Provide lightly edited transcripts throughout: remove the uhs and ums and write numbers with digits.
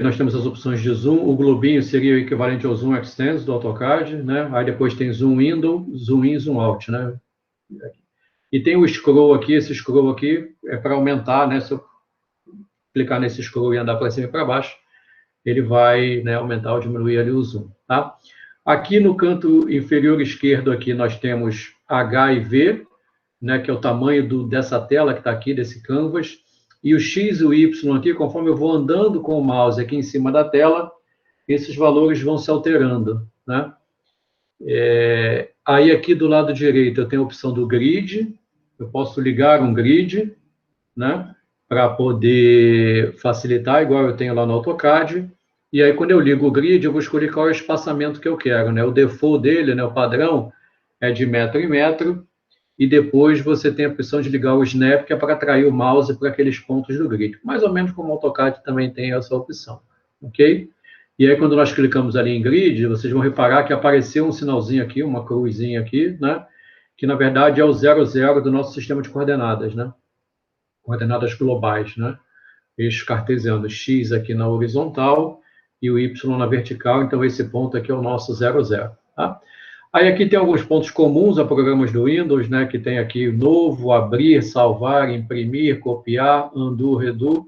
nós temos as opções de zoom. O globinho seria o equivalente ao zoom extends do AutoCAD, né? Aí depois tem zoom window, zoom in, zoom out, né? E tem o scroll aqui. Esse scroll aqui é para aumentar, né? Se eu clicar nesse scroll e andar para cima e para baixo, ele vai, né, aumentar ou diminuir ali o zoom, tá? Aqui no canto inferior esquerdo aqui nós temos H e V, né, que é o tamanho dessa tela que está aqui, desse canvas, e o X e o Y aqui, conforme eu vou andando com o mouse aqui em cima da tela, esses valores vão se alterando, né? Aí aqui do lado direito eu tenho a opção do grid, eu posso ligar um grid, né, para poder facilitar, igual eu tenho lá no AutoCAD, e aí quando eu ligo o grid, eu vou escolher qual é o espaçamento que eu quero, né? O default dele, né, o padrão, é de metro em metro, e depois você tem a opção de ligar o snap, que é para atrair o mouse para aqueles pontos do grid. Mais ou menos como o AutoCAD também tem essa opção, ok? E aí, quando nós clicamos ali em grid, vocês vão reparar que apareceu um sinalzinho aqui, uma cruzinha aqui, né? Que, na verdade, é o 00 do nosso sistema de coordenadas, né? Coordenadas globais, né? Eixo cartesiano, X aqui na horizontal e o Y na vertical. Então, esse ponto aqui é o nosso 00, tá? Aí aqui tem alguns pontos comuns a programas do Windows, né? Que tem aqui novo, abrir, salvar, imprimir, copiar, undo, redo.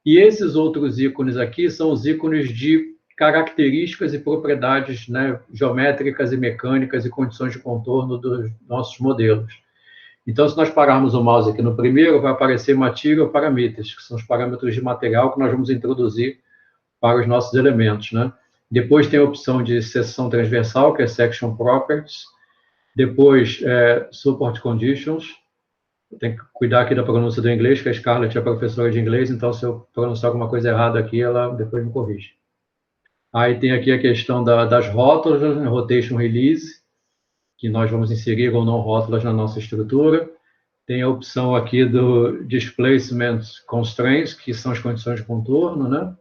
E esses outros ícones aqui são os ícones de características e propriedades, né, geométricas e mecânicas e condições de contorno dos nossos modelos. Então, se nós pararmos o mouse aqui no primeiro, vai aparecer Material Parameters, que são os parâmetros de material que nós vamos introduzir para os nossos elementos, né? Depois tem a opção de seção transversal, que é Section Properties. Depois, Support Conditions. Tem que cuidar aqui da pronúncia do inglês, que a Scarlett é professora de inglês, então se eu pronunciar alguma coisa errada aqui, ela depois me corrige. Aí tem aqui a questão das rótulas, né? Rotation Release, que nós vamos inserir ou não rótulas na nossa estrutura. Tem a opção aqui do Displacement Constraints, que são as condições de contorno, né?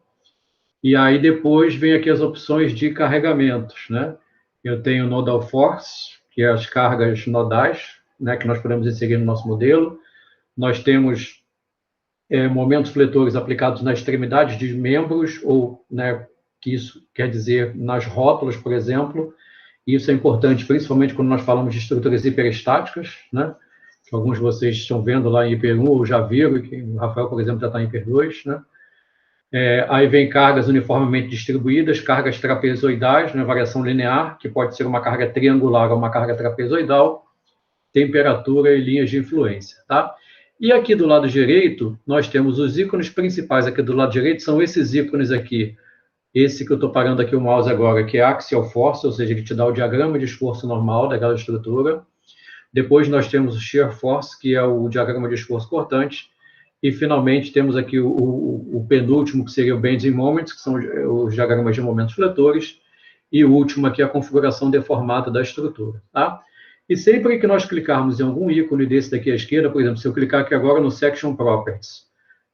E aí depois vem aqui as opções de carregamentos, né? Eu tenho Nodal Force, que é as cargas nodais, né, que nós podemos inserir no nosso modelo. Nós temos momentos fletores aplicados nas extremidades de membros, ou, né, que isso quer dizer nas rótulas, por exemplo. Isso é importante, principalmente quando nós falamos de estruturas hiperestáticas, né? Que alguns de vocês estão vendo lá em Hiper 1 ou já viram, e que o Rafael, por exemplo, já está em Hiper 2, né? Aí vem cargas uniformemente distribuídas, cargas trapezoidais, né, variação linear, que pode ser uma carga triangular ou uma carga trapezoidal, temperatura e linhas de influência, tá? E aqui do lado direito, nós temos os ícones principais. Aqui do lado direito são esses ícones aqui. Esse que eu estou parando aqui o mouse agora, que é Axial Force, ou seja, ele te dá o diagrama de esforço normal daquela estrutura. Depois nós temos o Shear Force, que é o diagrama de esforço cortante. E, finalmente, temos aqui o penúltimo, que seria o Bending Moments, que são os diagramas de momentos fletores. E o último aqui é a configuração deformada da estrutura, tá? E sempre que nós clicarmos em algum ícone desse daqui à esquerda, por exemplo, se eu clicar aqui agora no Section Properties,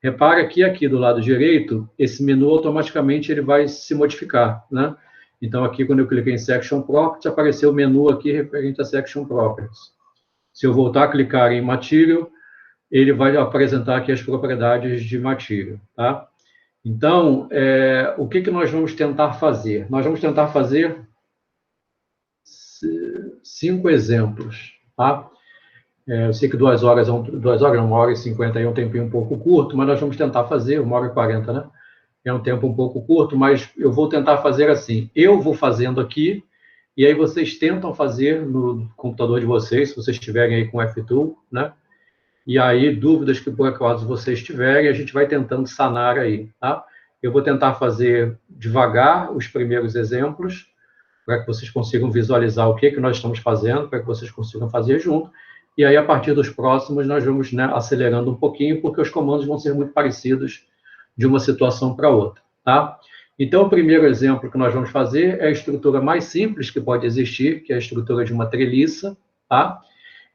repara que aqui do lado direito, esse menu automaticamente ele vai se modificar, né? Então, aqui, quando eu cliquei em Section Properties, apareceu o menu aqui referente a Section Properties. Se eu voltar a clicar em Material, ele vai apresentar aqui as propriedades de Material, tá? Então, o que nós vamos tentar fazer? Nós vamos tentar fazer 5 exemplos, tá? Eu sei que 2 horas, 1h50 é um tempinho um pouco curto, mas nós vamos tentar fazer 1h40, né? É um tempo um pouco curto, mas eu vou tentar fazer assim. Eu vou fazendo aqui, e aí vocês tentam fazer no computador de vocês, se vocês estiverem aí com o F-Tool, né? E aí, dúvidas que por acaso vocês tiverem, a gente vai tentando sanar aí, tá? Eu vou tentar fazer devagar os primeiros exemplos, para que vocês consigam visualizar o que nós estamos fazendo, para que vocês consigam fazer junto. E aí, a partir dos próximos, nós vamos, né, acelerando um pouquinho, porque os comandos vão ser muito parecidos de uma situação para outra, tá? Então, o primeiro exemplo que nós vamos fazer é a estrutura mais simples que pode existir, que é a estrutura de uma treliça, tá?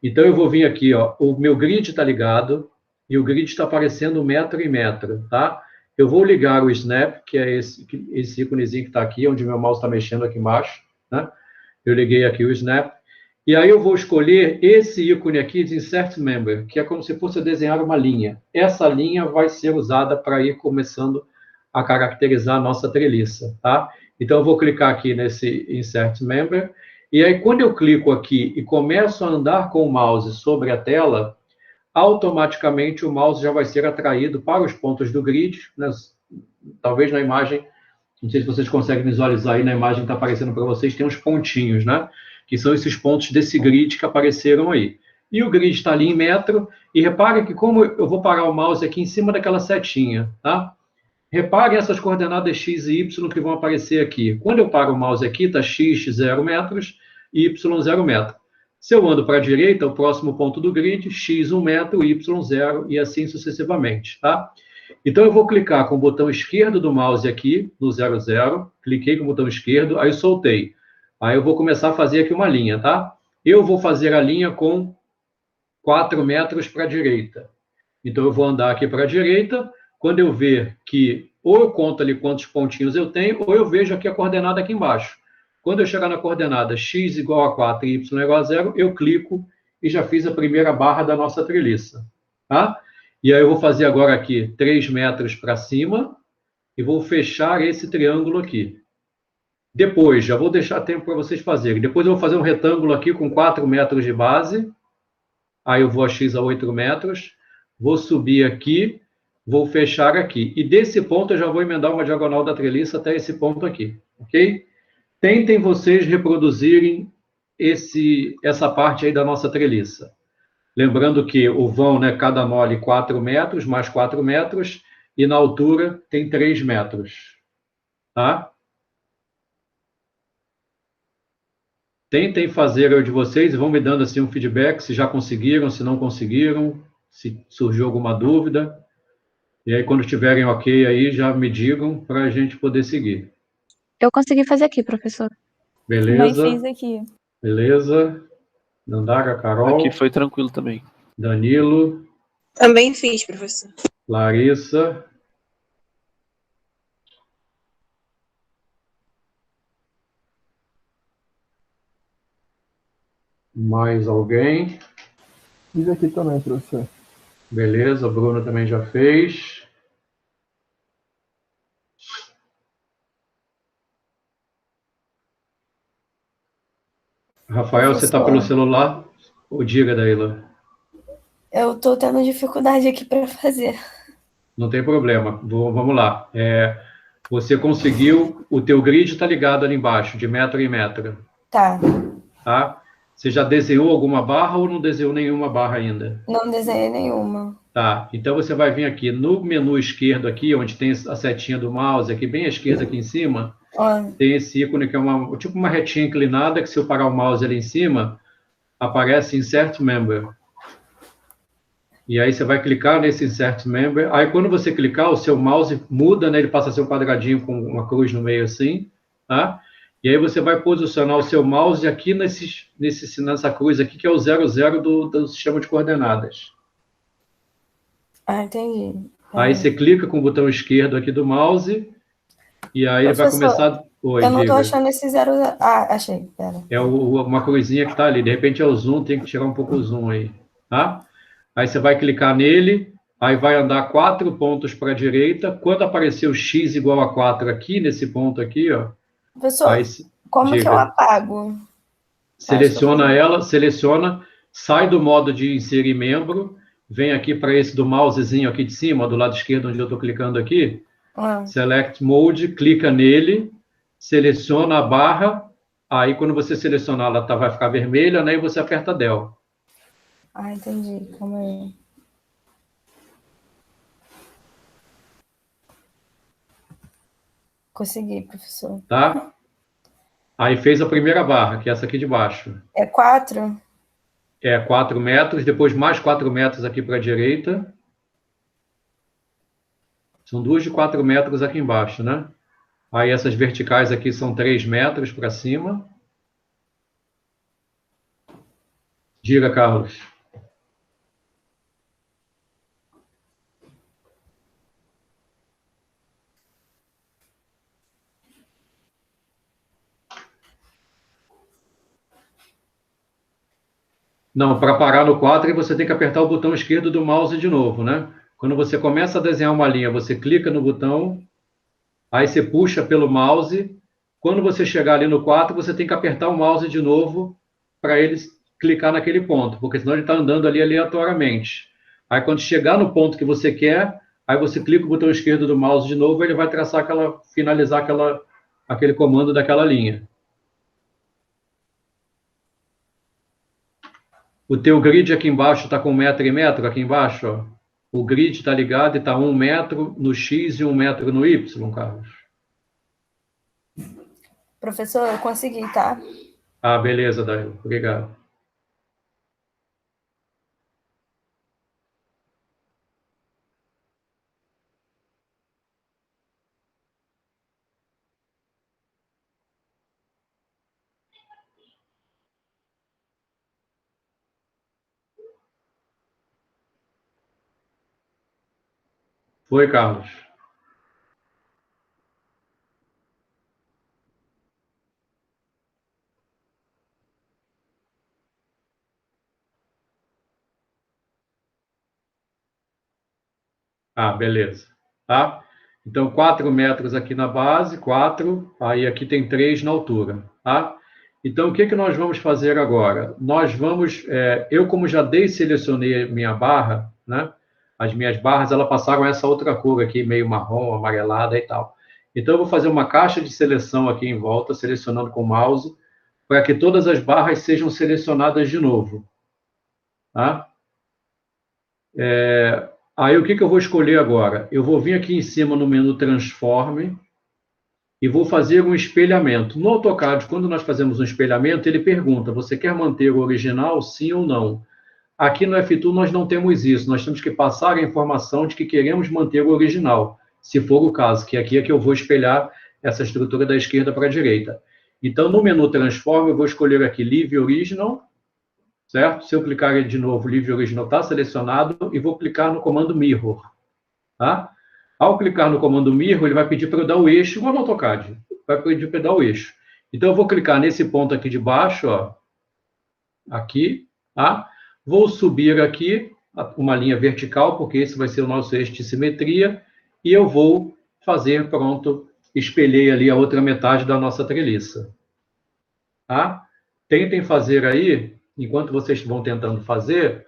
Então, eu vou vir aqui, ó, o meu grid está ligado, e o grid está aparecendo metro em metro, tá? Eu vou ligar o Snap, que é esse íconezinho que está aqui, onde meu mouse está mexendo aqui embaixo, né? Eu liguei aqui o Snap. E aí eu vou escolher esse ícone aqui de Insert Member, que é como se fosse desenhar uma linha. Essa linha vai ser usada para ir começando a caracterizar a nossa treliça, tá? Então, eu vou clicar aqui nesse Insert Member, e aí, quando eu clico aqui e começo a andar com o mouse sobre a tela, automaticamente o mouse já vai ser atraído para os pontos do grid, né? Talvez na imagem, não sei se vocês conseguem visualizar aí na imagem que está aparecendo para vocês, tem uns pontinhos, né? Que são esses pontos desse grid que apareceram aí. E o grid está ali em metro, e reparem que como eu vou parar o mouse aqui em cima daquela setinha, tá? Reparem essas coordenadas x e y que vão aparecer aqui. Quando eu paro o mouse aqui, está x 0 metros e y 0 metro. Se eu ando para a direita, o próximo ponto do grid, x 1 metro, y 0, e assim sucessivamente, tá? Então, eu vou clicar com o botão esquerdo do mouse aqui, no 0, 0, cliquei com o botão esquerdo, aí soltei. Aí eu vou começar a fazer aqui uma linha, tá? Eu vou fazer a linha com 4 metros para a direita. Então, eu vou andar aqui para a direita, quando eu ver que ou eu conto ali quantos pontinhos eu tenho, ou eu vejo aqui a coordenada aqui embaixo. Quando eu chegar na coordenada x igual a 4 e y igual a 0, eu clico e já fiz a primeira barra da nossa treliça, tá? E aí eu vou fazer agora aqui 3 metros para cima e vou fechar esse triângulo aqui. Depois, já vou deixar tempo para vocês fazerem. Depois eu vou fazer um retângulo aqui com 4 metros de base. Aí eu vou a x a 8 metros. Vou subir aqui, vou fechar aqui. E desse ponto eu já vou emendar uma diagonal da treliça até esse ponto aqui, ok? Tentem vocês reproduzirem essa parte aí da nossa treliça. Lembrando que o vão, né, cada nó ali 4 metros, mais 4 metros, e na altura tem 3 metros. Tá? Tentem fazer o de vocês e vão me dando assim um feedback, se já conseguiram, se não conseguiram, se surgiu alguma dúvida. E aí, quando estiverem ok aí, já me digam para a gente poder seguir. Eu consegui fazer aqui, professor. Beleza? Também fiz aqui. Beleza. Nandara, Carol. Aqui foi tranquilo também. Danilo. Também fiz, professor. Larissa. Mais alguém? Fiz aqui também, professor. Beleza, o Bruno também já fez. Rafael, você está pelo celular? Ou diga, Daíla. Eu estou tendo dificuldade aqui para fazer. Não tem problema. Vamos lá. Você conseguiu... O teu grid está ligado ali embaixo, de metro em metro. Tá. Tá? Você já desenhou alguma barra ou não desenhou nenhuma barra ainda? Não desenhei nenhuma. Tá. Então, você vai vir aqui no menu esquerdo aqui, onde tem a setinha do mouse, aqui bem à esquerda, aqui em cima, tem esse ícone que é tipo uma retinha inclinada, que se eu parar o mouse ali em cima, aparece Insert Member. E aí você vai clicar nesse Insert Member. Aí quando você clicar, o seu mouse muda, né? Ele passa a ser um quadradinho com uma cruz no meio assim, tá? E aí você vai posicionar o seu mouse aqui nessa cruz aqui, que é o 00 do sistema de coordenadas. Ah, entendi. Aí você clica com o botão esquerdo aqui do mouse, e aí ele vai começar... Oi, eu não estou diga. achando esse 0... Ah, achei, pera. É uma cruzinha que está ali, de repente é o zoom, tem que tirar um pouco o zoom aí, tá? Aí você vai clicar nele, aí vai andar 4 pontos para a direita. Quando aparecer o x igual a 4 aqui, nesse ponto aqui, ó. Professor, aí, como que eu apago? Seleciona ela, sai do modo de inserir membro, vem aqui para esse do mousezinho aqui de cima, do lado esquerdo, onde eu estou clicando aqui. Select Mode, clica nele, seleciona a barra, aí quando você selecionar ela vai ficar vermelha, né, e você aperta Del. Ah, entendi. Calma aí. Consegui, professor. Tá? Aí fez a primeira barra, que é essa aqui de baixo. É 4? É 4 metros, depois mais 4 metros aqui para a direita. São 2 de 4 metros aqui embaixo, né? Aí essas verticais aqui são 3 metros para cima. Diga, Carlos. Não, para parar no 4, você tem que apertar o botão esquerdo do mouse de novo, né? Quando você começa a desenhar uma linha, você clica no botão Aí você puxa pelo mouse. Quando você chegar ali no 4, você tem que apertar o mouse de novo para ele clicar naquele ponto, porque senão ele está andando ali aleatoriamente. Aí quando chegar no ponto que você quer, aí você clica o botão esquerdo do mouse de novo, ele vai traçar finalizar aquele comando daquela linha. O teu grid aqui embaixo está com metro e metro, aqui embaixo, ó. O grid está ligado e está 1 metro no X e 1 metro no Y, Carlos. Professor, eu consegui, tá? Ah, beleza, Dario. Obrigado. Foi, Carlos. Ah, beleza. Tá? Então, 4 metros aqui na base, 4, aí aqui tem 3 na altura. Tá? Então, o que nós vamos fazer agora? Nós vamos, eu como já selecionei minha barra, né? As minhas barras, elas passaram essa outra cor aqui, meio marrom, amarelada e tal. Então, eu vou fazer uma caixa de seleção aqui em volta, selecionando com o mouse, para que todas as barras sejam selecionadas de novo. Tá? Aí, o que eu vou escolher agora? Eu vou vir aqui em cima no menu Transform e vou fazer um espelhamento. No AutoCAD, quando nós fazemos um espelhamento, ele pergunta, você quer manter o original, sim ou não? Aqui no F-Tool nós não temos isso, nós temos que passar a informação de que queremos manter o original, se for o caso, que aqui é que eu vou espelhar essa estrutura da esquerda para a direita. Então, no menu Transform, eu vou escolher aqui Leave Original, certo? Se eu clicar de novo, Leave Original está selecionado, e vou clicar no comando Mirror. Tá? Ao clicar no comando Mirror, ele vai pedir para eu dar o eixo, igual no AutoCAD. Vai pedir para eu dar o eixo. Então, eu vou clicar nesse ponto aqui de baixo, ó, aqui, tá? Vou subir aqui uma linha vertical, porque esse vai ser o nosso eixo de simetria, e eu vou fazer, pronto, espelhei ali a outra metade da nossa treliça. Tá? Tentem fazer aí, enquanto vocês vão tentando fazer,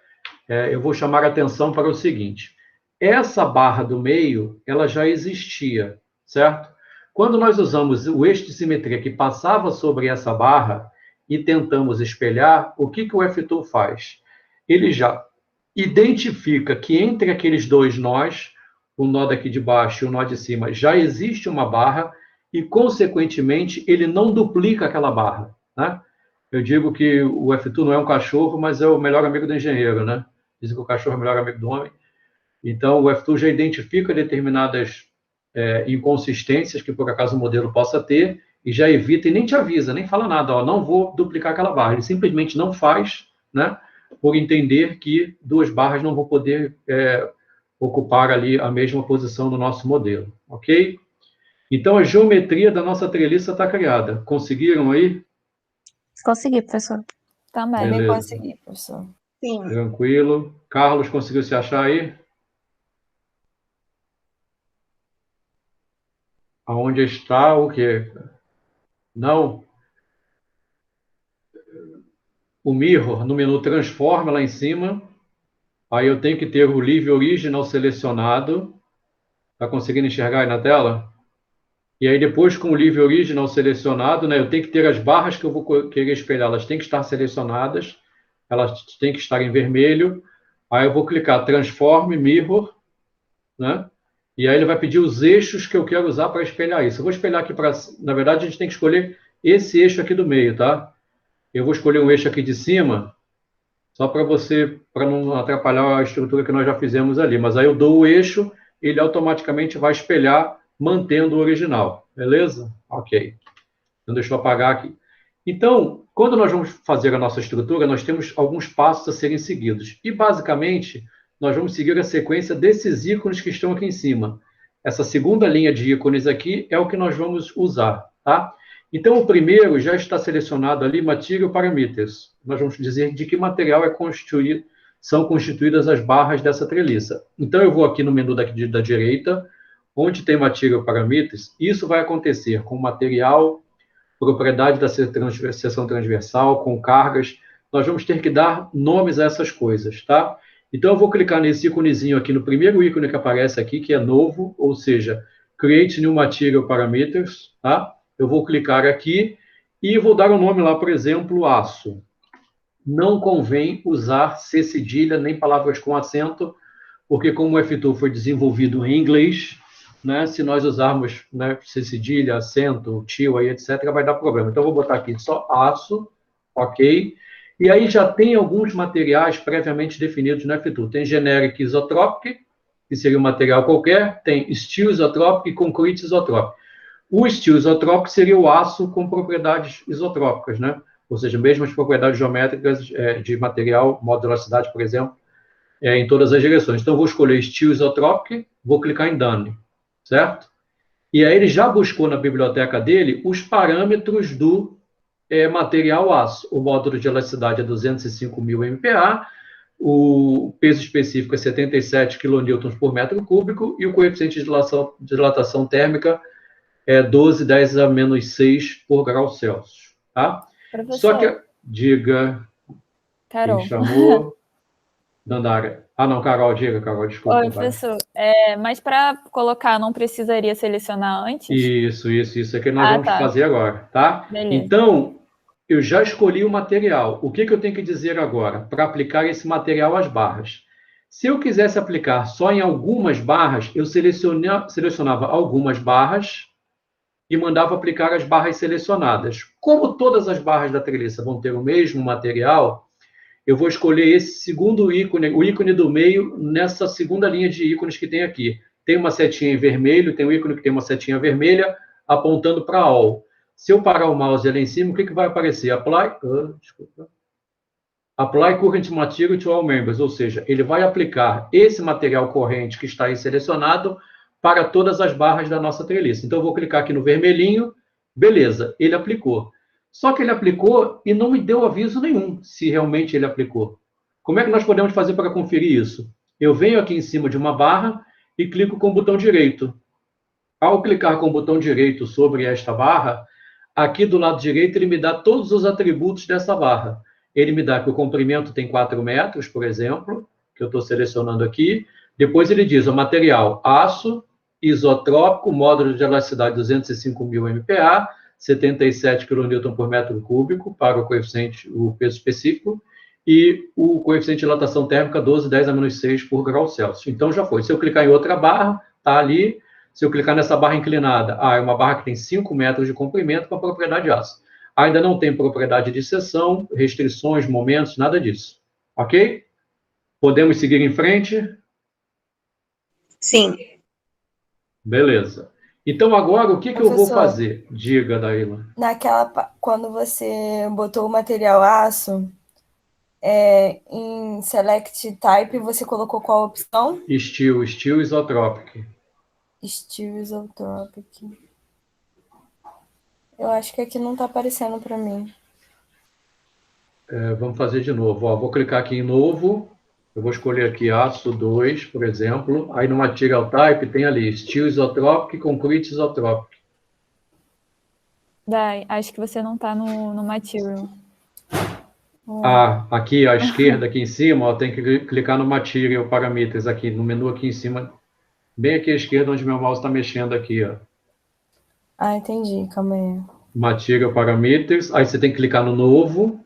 eu vou chamar a atenção para o seguinte. Essa barra do meio, ela já existia, certo? Quando nós usamos o eixo de simetria que passava sobre essa barra e tentamos espelhar, o que o F-Tool faz? Ele já identifica que entre aqueles dois nós, o nó daqui de baixo e o nó de cima, já existe uma barra e, consequentemente, ele não duplica aquela barra, né? Eu digo que o F-Tool não é um cachorro, mas é o melhor amigo do engenheiro, né? Dizem que o cachorro é o melhor amigo do homem. Então, o F-Tool já identifica determinadas inconsistências que, por acaso, o modelo possa ter e já evita e nem te avisa, nem fala nada, ó, não vou duplicar aquela barra. Ele simplesmente não faz, né? Por entender que duas barras não vão poder ocupar ali a mesma posição no nosso modelo, ok? Então, a geometria da nossa treliça está criada. Conseguiram aí? Consegui, professor. Também Beleza. consegui, professor. Sim. Tranquilo. Carlos, conseguiu se achar aí? Aonde está o quê? Não? O Mirror, no menu Transform lá em cima. Aí eu tenho que ter o Leave Original selecionado. Está conseguindo enxergar aí na tela? E aí depois com o Leave Original selecionado, né, eu tenho que ter as barras que eu vou querer espelhar, elas têm que estar selecionadas, elas têm que estar em vermelho. Aí eu vou clicar Transform Mirror, né? E aí ele vai pedir os eixos que eu quero usar para espelhar isso. Eu vou espelhar aqui para... Na verdade, a gente tem que escolher esse eixo aqui do meio, tá? Eu vou escolher um eixo aqui de cima, só para não atrapalhar a estrutura que nós já fizemos ali. Mas aí eu dou o eixo, ele automaticamente vai espelhar, mantendo o original. Beleza? Ok. Então, deixa eu apagar aqui. Então, quando nós vamos fazer a nossa estrutura, nós temos alguns passos a serem seguidos. E, basicamente, nós vamos seguir a sequência desses ícones que estão aqui em cima. Essa segunda linha de ícones aqui é o que nós vamos usar, tá? Então, o primeiro já está selecionado ali, Material Parameters. Nós vamos dizer de que material são constituídas as barras dessa treliça. Então, eu vou aqui no menu da direita, onde tem material parameters, isso vai acontecer com material, propriedade da seção transversal, com cargas. Nós vamos ter que dar nomes a essas coisas, tá? Então, eu vou clicar nesse íconezinho aqui, no primeiro ícone que aparece aqui, que é novo, ou seja, Create New Material Parameters, tá? Eu vou clicar aqui e vou dar um nome lá, por exemplo, aço. Não convém usar C cedilha nem palavras com acento, porque como o F-Tool foi desenvolvido em inglês, né, se nós usarmos, né, C cedilha, acento, tio, aí, etc., vai dar problema. Então, eu vou botar aqui só aço, ok? E aí já tem alguns materiais previamente definidos no F-Tool. Tem Generic Isotropic, que seria um material qualquer, tem Steel Isotropic e Concrete Isotropic. O Steel Isotropic seria o aço com propriedades isotrópicas, né? Ou seja, mesmas propriedades geométricas de material, modularidade, por exemplo, em todas as direções. Então, eu vou escolher Steel Isotropic, vou clicar em Done, certo? E aí ele já buscou na biblioteca dele os parâmetros do material aço. O módulo de elasticidade é 205.000 MPa, o peso específico é 77 kN por metro cúbico e o coeficiente de dilatação térmica é 12⁻⁻⁶ por grau Celsius, tá? Professor, Só que, diga, Carol. quem chamou? Dandara. Ah, não, Carol, diga, Carol, desculpa. Oi, professor. Mas para colocar, não precisaria selecionar antes? Isso é que nós vamos fazer agora, tá? Beleza. Então, eu já escolhi o material. O que eu tenho que dizer agora para aplicar esse material às barras? Se eu quisesse aplicar só em algumas barras, eu selecionava algumas barras e mandava aplicar as barras selecionadas. Como todas as barras da treliça vão ter o mesmo material, eu vou escolher esse segundo ícone, o ícone do meio, nessa segunda linha de ícones que tem aqui. Tem uma setinha em vermelho, tem um ícone que tem uma setinha vermelha apontando para All. Se eu parar o mouse ali em cima, o que vai aparecer? Apply Current Material to All Members, ou seja, ele vai aplicar esse material corrente que está aí selecionado para todas as barras da nossa treliça. Então, eu vou clicar aqui no vermelhinho, beleza, ele aplicou. Só que ele aplicou e não me deu aviso nenhum se realmente ele aplicou. Como é que nós podemos fazer para conferir isso? Eu venho aqui em cima de uma barra e clico com o botão direito. Ao clicar com o botão direito sobre esta barra, aqui do lado direito ele me dá todos os atributos dessa barra. Ele me dá que o comprimento tem 4 metros, por exemplo, que eu estou selecionando aqui. Depois ele diz o material aço, isotrópico, módulo de elasticidade 205.000 MPa, 77 kN por metro cúbico para o coeficiente, o peso específico, e o coeficiente de dilatação térmica 12⁻⁻⁶ por grau Celsius. Então já foi. Se eu clicar em outra barra, está ali. Se eu clicar nessa barra inclinada, é uma barra que tem 5 metros de comprimento com a propriedade aço. Ainda não tem propriedade de seção, restrições, momentos, nada disso. Ok? Podemos seguir em frente? Sim. Beleza. Então, agora, o que eu vou fazer? Diga, Daíla. Quando você botou o material aço, em Select Type, você colocou qual opção? Steel Isotropic. Steel Isotropic. Eu acho que aqui não está aparecendo para mim. Vamos fazer de novo. Ó, vou clicar aqui em novo. Eu vou escolher aqui aço 2, por exemplo. Aí no Material Type tem ali Steel Isotropic, Concrete Isotropic. Dai, acho que você não está no Material. Aqui à esquerda, aqui em cima, ó, tem que clicar no Material Parameters, aqui no menu aqui em cima. Bem aqui à esquerda, onde meu mouse está mexendo aqui, ó. Entendi. Calma aí. Material Parameters. Aí você tem que clicar no novo.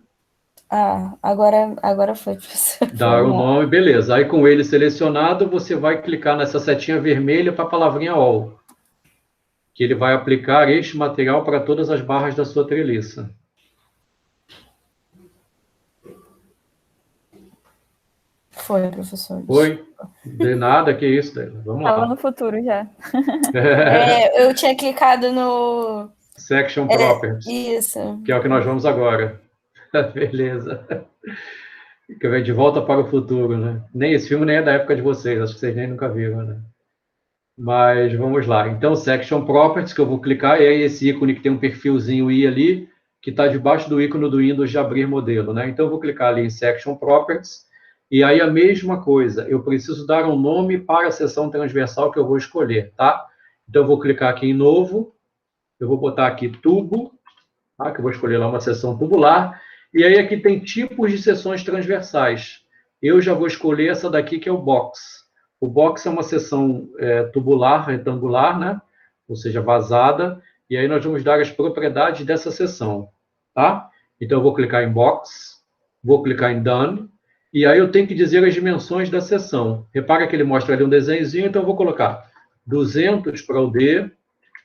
Agora foi, professor. Dar o nome, beleza. Aí com ele selecionado, você vai clicar nessa setinha vermelha para a palavrinha All. Que ele vai aplicar este material para todas as barras da sua treliça. Foi, professor. Foi? De nada, que isso, Daíla. Vamos lá. Estava no futuro já. Eu tinha clicado no... Section Properties. Isso. Que é o que nós vamos agora. Beleza. Que vem De Volta para o Futuro, né? Nem esse filme nem é da época de vocês, acho que vocês nem nunca viram, né? Mas vamos lá. Então, Section Properties, que eu vou clicar, e aí esse ícone que tem um perfilzinho I ali, que está debaixo do ícone do Windows de abrir modelo, né? Então, eu vou clicar ali em Section Properties, e aí a mesma coisa, eu preciso dar um nome para a seção transversal que eu vou escolher, tá? Então, eu vou clicar aqui em novo, eu vou botar aqui tubo, tá? Que eu vou escolher lá uma seção tubular, e aí aqui tem tipos de seções transversais. Eu já vou escolher essa daqui, que é o box. O box é uma seção tubular, retangular, né? Ou seja, vazada, e aí nós vamos dar as propriedades dessa seção, tá? Então, eu vou clicar em box, vou clicar em done, e aí eu tenho que dizer as dimensões da seção. Repara que ele mostra ali um desenhozinho, então eu vou colocar 200 para o D,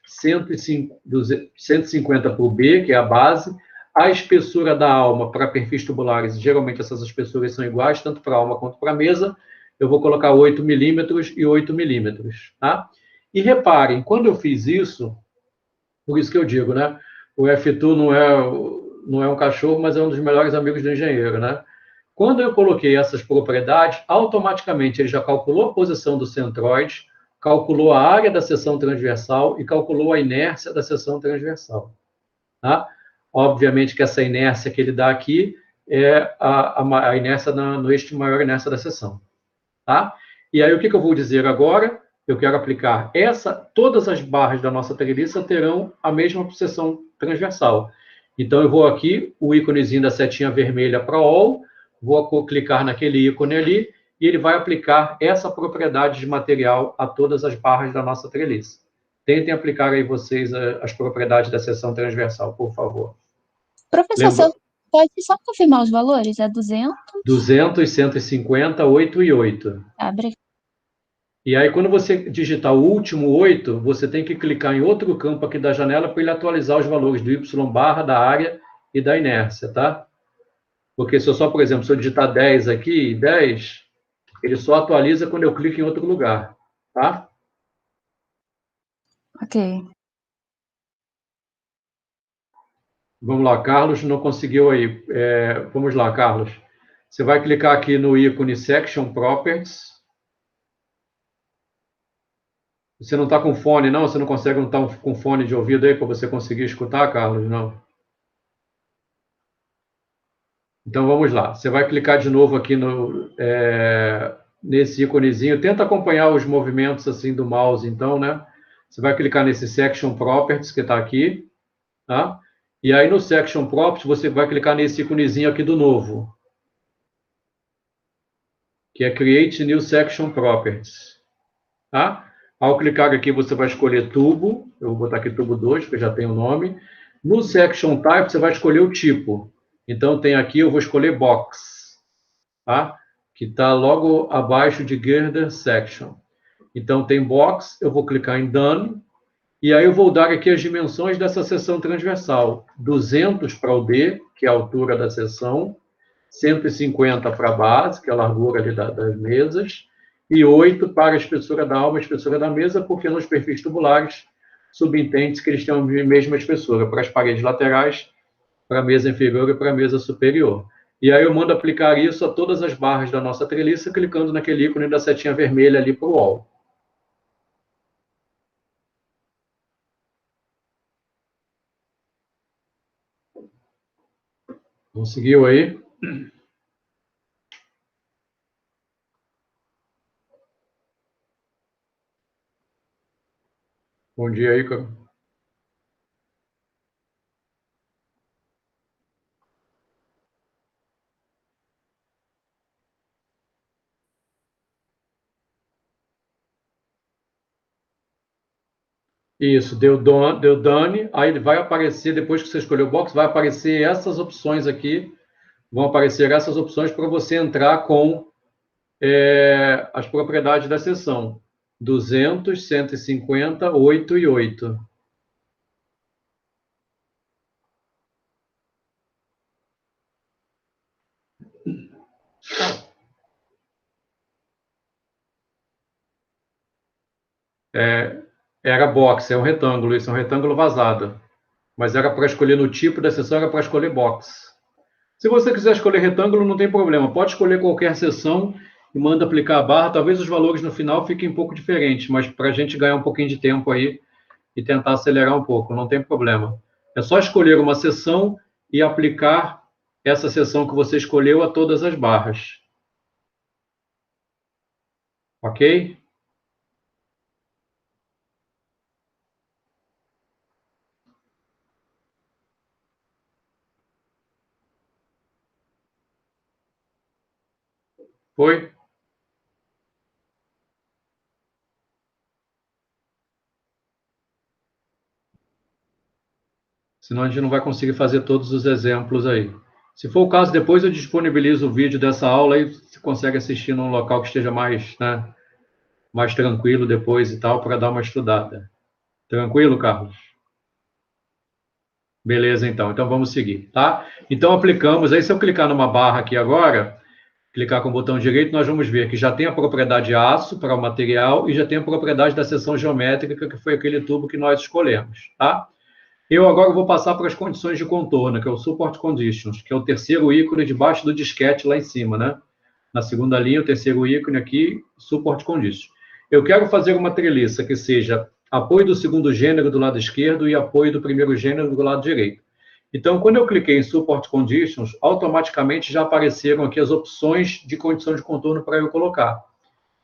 150 para o B, que é a base. A espessura da alma para perfis tubulares, geralmente essas espessuras são iguais, tanto para a alma quanto para a mesa. Eu vou colocar 8 milímetros e 8 milímetros, tá? E reparem, quando eu fiz isso, por isso que eu digo, né? O F2 não é um cachorro, mas é um dos melhores amigos do engenheiro, né? Quando eu coloquei essas propriedades, automaticamente ele já calculou a posição do centroide, calculou a área da seção transversal e calculou a inércia da seção transversal. Tá? Obviamente que essa inércia que ele dá aqui é a inércia no eixo maior inércia da seção. Tá? E aí o que eu vou dizer agora? Eu quero aplicar todas as barras da nossa treliça terão a mesma seção transversal. Então eu vou aqui, o íconezinho da setinha vermelha para All, vou clicar naquele ícone ali, e ele vai aplicar essa propriedade de material a todas as barras da nossa treliça. Tentem aplicar aí vocês as propriedades da seção transversal, por favor. Professor, você pode só confirmar os valores? É 200? 200, 150, 8 e 8. Abre. E aí, quando você digitar o último 8, você tem que clicar em outro campo aqui da janela para ele atualizar os valores do Y barra, da área e da inércia, tá? Porque se eu só, por exemplo, se eu digitar 10 aqui, 10, ele só atualiza quando eu clico em outro lugar, tá? Ok. Vamos lá, Carlos não conseguiu aí. Vamos lá, Carlos. Você vai clicar aqui no ícone Section Properties. Você não está com fone, não? Você não consegue não estar com fone de ouvido aí para você conseguir escutar, Carlos? Não. Então, vamos lá. Você vai clicar de novo aqui nesse íconezinho. Tenta acompanhar os movimentos assim do mouse, então, né? Você vai clicar nesse Section Properties, que está aqui, tá? E aí, no Section Properties, você vai clicar nesse íconezinho aqui do novo, que é Create New Section Properties, tá? Ao clicar aqui, você vai escolher tubo. Eu vou botar aqui tubo 2, porque já tem o nome. No Section Type, você vai escolher o tipo. Então, tem aqui, eu vou escolher Box, tá? Que está logo abaixo de Girder Section. Então, tem Box, eu vou clicar em Done, e aí eu vou dar aqui as dimensões dessa seção transversal. 200 para o D, que é a altura da seção, 150 para a base, que é a largura ali das mesas, e 8 para a espessura da alma, a espessura da mesa, porque nos perfis tubulares subentende-se que eles têm a mesma espessura para as paredes laterais, para a mesa inferior e para a mesa superior. E aí eu mando aplicar isso a todas as barras da nossa treliça, clicando naquele ícone da setinha vermelha ali para o All. Conseguiu aí? Bom dia aí, cara. Isso, deu done, aí vai aparecer, depois que você escolheu o box, vai aparecer essas opções aqui, vão aparecer essas opções para você entrar com as propriedades da seção. 200, 150, 8 e 8. Era box, é um retângulo, isso é um retângulo vazado. Mas era para escolher no tipo da seção, era para escolher box. Se você quiser escolher retângulo, não tem problema. Pode escolher qualquer seção e manda aplicar a barra. Talvez os valores no final fiquem um pouco diferentes, mas para a gente ganhar um pouquinho de tempo aí e tentar acelerar um pouco, não tem problema. É só escolher uma seção e aplicar essa seção que você escolheu a todas as barras. Ok? Foi? Senão a gente não vai conseguir fazer todos os exemplos aí. Se for o caso, depois eu disponibilizo o vídeo dessa aula e você consegue assistir num local que esteja mais, né, mais tranquilo depois e tal, para dar uma estudada. Tranquilo, Carlos? Beleza, então. Então vamos seguir, tá? Então aplicamos, aí se eu clicar numa barra aqui agora, clicar com o botão direito, nós vamos ver que já tem a propriedade aço para o material e já tem a propriedade da seção geométrica, que foi aquele tubo que nós escolhemos, tá? Eu agora vou passar para as condições de contorno, que é o Support Conditions, que é o terceiro ícone debaixo do disquete lá em cima, né? Na segunda linha, o terceiro ícone aqui, Support Conditions. Eu quero fazer uma treliça que seja apoio do segundo gênero do lado esquerdo e apoio do primeiro gênero do lado direito. Então, quando eu cliquei em Support Conditions, automaticamente já apareceram aqui as opções de condição de contorno para eu colocar.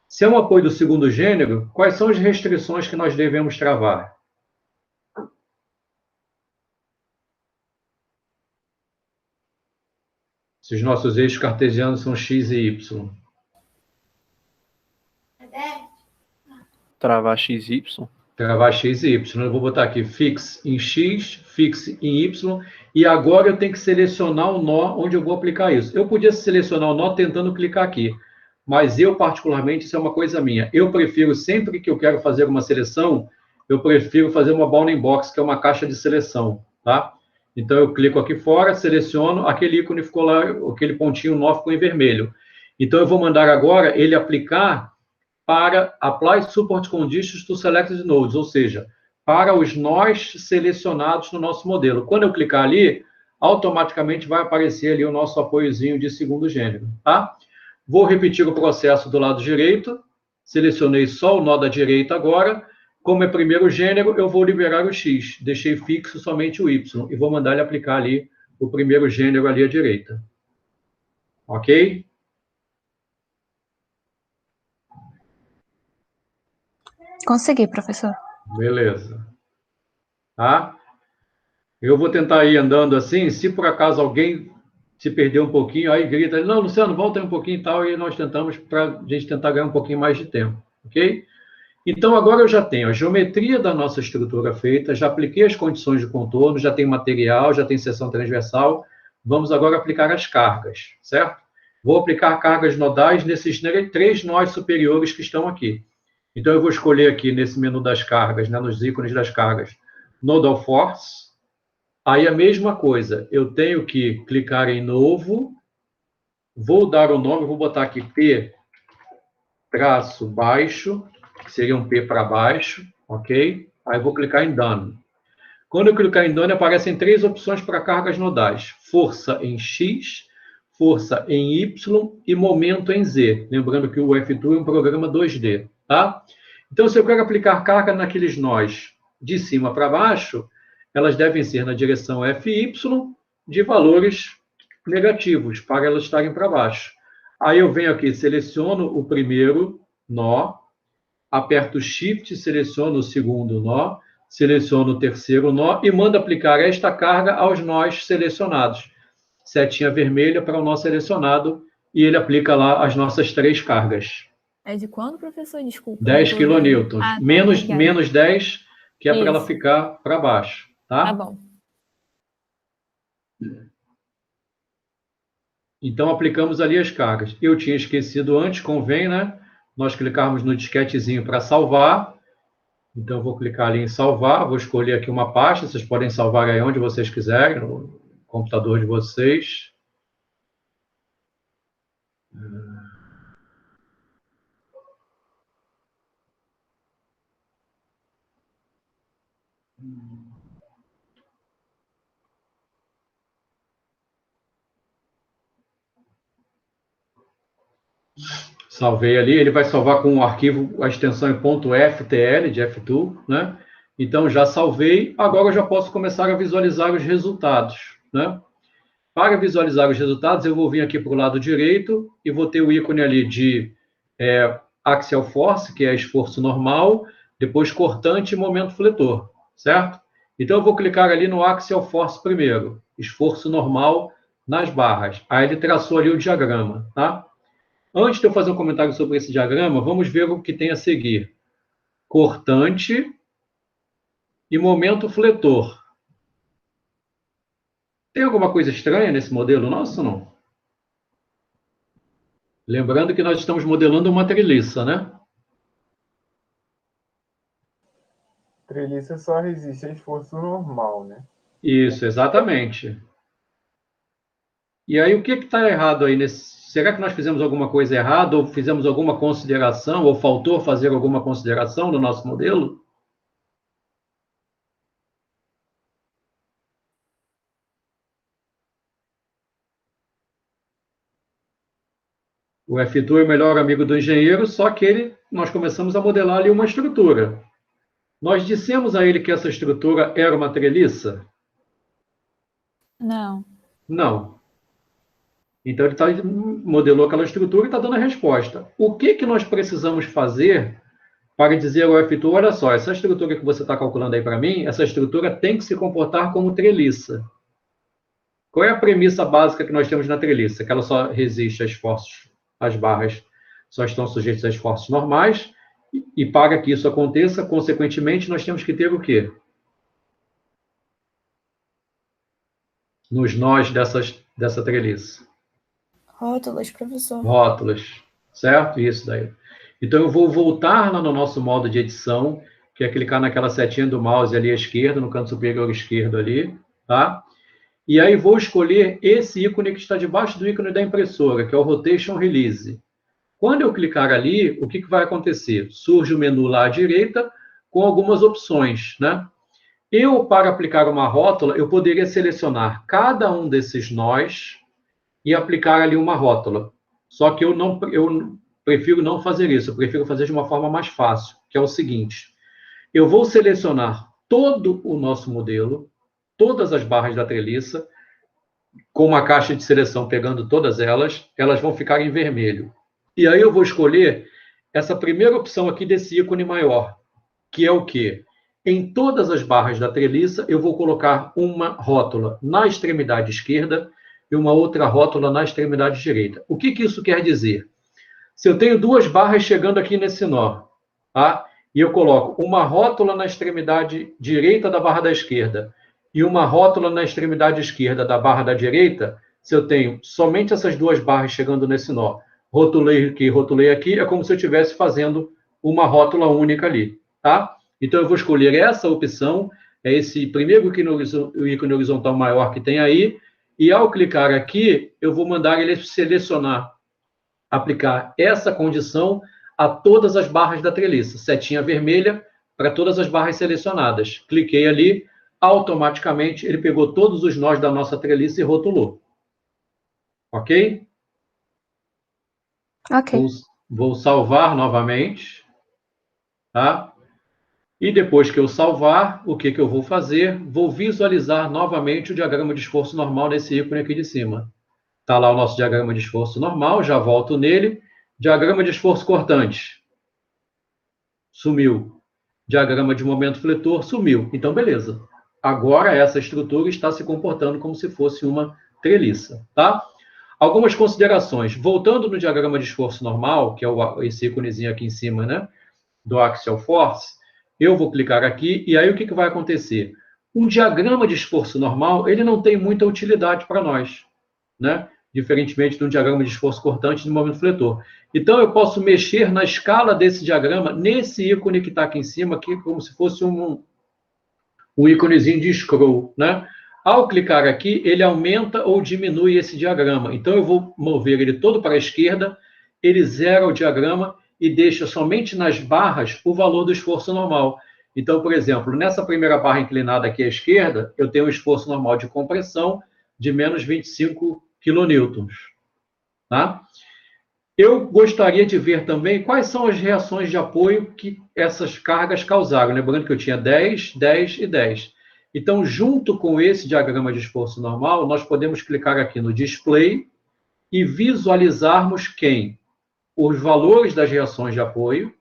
Se é um apoio do segundo gênero, quais são as restrições que nós devemos travar? Se os nossos eixos cartesianos são x e y. Travar x e y. Travar x e y. Eu vou botar aqui fix em x, fix em y, e agora eu tenho que selecionar o nó onde eu vou aplicar isso. Eu podia selecionar o nó tentando clicar aqui, mas eu, particularmente, isso é uma coisa minha. Eu prefiro, sempre que eu quero fazer uma seleção, eu prefiro fazer uma bounding box, que é uma caixa de seleção, tá? Então, eu clico aqui fora, seleciono, aquele ícone ficou lá, aquele pontinho nó ficou em vermelho. Então, eu vou mandar agora ele aplicar para Apply Support Conditions to Selected Nodes, ou seja, para os nós selecionados no nosso modelo. Quando eu clicar ali, automaticamente vai aparecer ali o nosso apoiozinho de segundo gênero, tá? Vou repetir o processo do lado direito, selecionei só o nó da direita agora. Como é primeiro gênero, eu vou liberar o X. Deixei fixo somente o Y. E vou mandar ele aplicar ali o primeiro gênero ali à direita. Ok? Consegui, professor. Beleza. Tá? Eu vou tentar ir andando assim. Se por acaso alguém se perder um pouquinho, aí grita, não, Luciano, volta aí um pouquinho e tal. E nós tentamos para a gente tentar ganhar um pouquinho mais de tempo. Ok? Então, agora eu já tenho a geometria da nossa estrutura feita, já apliquei as condições de contorno, já tenho material, já tenho seção transversal. Vamos agora aplicar as cargas, certo? Vou aplicar cargas nodais nesses 3 nós superiores que estão aqui. Então, eu vou escolher aqui nesse menu das cargas, né, nos ícones das cargas, Nodal Force. Aí, a mesma coisa, eu tenho que clicar em novo, vou dar o nome, vou botar aqui P traço baixo, que seria um P para baixo, ok? Aí vou clicar em Done. Quando eu clicar em Done, aparecem 3 opções para cargas nodais. Força em X, força em Y e momento em Z. Lembrando que o F2 é um programa 2D, tá? Então, se eu quero aplicar carga naqueles nós de cima para baixo, elas devem ser na direção FY de valores negativos, para elas estarem para baixo. Aí eu venho aqui, seleciono o primeiro nó, aperto Shift, seleciono o segundo nó, seleciono o terceiro nó e mando aplicar esta carga aos nós selecionados. Setinha vermelha para o nó selecionado e ele aplica lá as nossas 3 cargas. É de quando, professor? Desculpa. 10 kN. Tá, menos 10, que é para ela ficar para baixo. Tá? Tá bom. Então, aplicamos ali as cargas. Eu tinha esquecido antes, convém, né? Nós clicarmos no disquetezinho para salvar. Então, eu vou clicar ali em salvar. Vou escolher aqui uma pasta. Vocês podem salvar aí onde vocês quiserem, no computador de vocês. Salvei ali, ele vai salvar com o arquivo, a extensão em .ftl, de F2, né? Então, já salvei, agora eu já posso começar a visualizar os resultados, né? Para visualizar os resultados, eu vou vir aqui para o lado direito e vou ter o ícone ali de Axial Force, que é esforço normal, depois cortante e momento fletor, certo? Então, eu vou clicar ali no Axial Force primeiro, esforço normal nas barras. Aí ele traçou ali o diagrama, tá? Antes de eu fazer um comentário sobre esse diagrama, vamos ver o que tem a seguir. Cortante e momento fletor. Tem alguma coisa estranha nesse modelo nosso ou não? Lembrando que nós estamos modelando uma treliça, né? Treliça só resiste a esforço normal, né? Isso, exatamente. E aí, o que está errado aí nesse... Será que nós fizemos alguma coisa errada, ou fizemos alguma consideração, ou faltou fazer alguma consideração no nosso modelo? O F2 é o melhor amigo do engenheiro, só que nós começamos a modelar ali uma estrutura. Nós dissemos a ele que essa estrutura era uma treliça? Não. Não. Então, ele modelou aquela estrutura e está dando a resposta. O que nós precisamos fazer para dizer ao F2, olha só, essa estrutura que você está calculando aí para mim, essa estrutura tem que se comportar como treliça. Qual é a premissa básica que nós temos na treliça? Que ela só resiste a esforços, as barras só estão sujeitas a esforços normais, e para que isso aconteça, consequentemente, nós temos que ter o quê? Nos nós dessa treliça. Rótulos, professor. Rótulos, certo? Isso daí. Então, eu vou voltar lá no nosso modo de edição, que é clicar naquela setinha do mouse ali à esquerda, no canto superior esquerdo ali, tá? E aí vou escolher esse ícone que está debaixo do ícone da impressora, que é o Rotation Release. Quando eu clicar ali, o que vai acontecer? Surge o menu lá à direita, com algumas opções, né? Para aplicar uma rótula, eu poderia selecionar cada um desses nós e aplicar ali uma rótula. Só que eu prefiro não fazer isso, eu prefiro fazer de uma forma mais fácil, que é o seguinte. Eu vou selecionar todo o nosso modelo, todas as barras da treliça, com uma caixa de seleção pegando todas elas vão ficar em vermelho. E aí eu vou escolher essa primeira opção aqui desse ícone maior, que é o quê? Em todas as barras da treliça, eu vou colocar uma rótula na extremidade esquerda e uma outra rótula na extremidade direita. O que isso quer dizer? Se eu tenho duas barras chegando aqui nesse nó, tá? E eu coloco uma rótula na extremidade direita da barra da esquerda e uma rótula na extremidade esquerda da barra da direita, se eu tenho somente essas duas barras chegando nesse nó, rotulei aqui, é como se eu estivesse fazendo uma rótula única ali, tá? Então, eu vou escolher essa opção, é esse primeiro ícone horizontal maior que tem aí, e ao clicar aqui, eu vou mandar ele selecionar, aplicar essa condição a todas as barras da treliça, setinha vermelha para todas as barras selecionadas. Cliquei ali, automaticamente ele pegou todos os nós da nossa treliça e rotulou. Ok? Ok. Vou salvar novamente, tá? E depois que eu salvar, o que eu vou fazer? Vou visualizar novamente o diagrama de esforço normal nesse ícone aqui de cima. Está lá o nosso diagrama de esforço normal, já volto nele. Diagrama de esforço cortante. Sumiu. Diagrama de momento fletor, sumiu. Então, beleza. Agora essa estrutura está se comportando como se fosse uma treliça, tá? Algumas considerações. Voltando no diagrama de esforço normal, que é esse íconezinho aqui em cima, né? Do Axial Force, eu vou clicar aqui e aí o que vai acontecer? Um diagrama de esforço normal, ele não tem muita utilidade para nós, né? Diferentemente de um diagrama de esforço cortante de momento fletor. Então, eu posso mexer na escala desse diagrama, nesse ícone que está aqui em cima, aqui, como se fosse um íconezinho de scroll, né? Ao clicar aqui, ele aumenta ou diminui esse diagrama. Então, eu vou mover ele todo para a esquerda, ele zera o diagrama e deixa somente nas barras o valor do esforço normal. Então, por exemplo, nessa primeira barra inclinada aqui à esquerda, eu tenho um esforço normal de compressão de menos 25 kN. Tá? Eu gostaria de ver também quais são as reações de apoio que essas cargas causaram. Lembrando que eu tinha 10, 10 e 10. Então, junto com esse diagrama de esforço normal, nós podemos clicar aqui no Display e visualizarmos quem? Os valores das reações de apoio.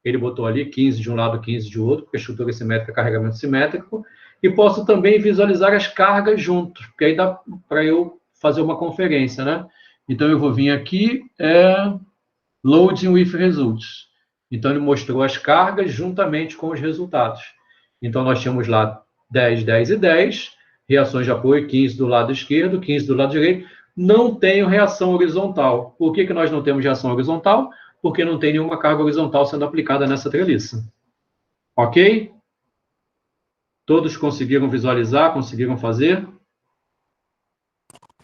Ele botou ali 15 de um lado, 15 de outro, porque estrutura simétrica, carregamento simétrico. E posso também visualizar as cargas juntos, porque aí dá para eu fazer uma conferência, né? Então, eu vou vir aqui, Loading with results. Então, ele mostrou as cargas juntamente com os resultados. Então, nós tínhamos lá 10, 10 e 10, reações de apoio, 15 do lado esquerdo, 15 do lado direito. Não tenho reação horizontal. Por que nós não temos reação horizontal? Porque não tem nenhuma carga horizontal sendo aplicada nessa treliça. Ok? Todos conseguiram visualizar? Conseguiram fazer?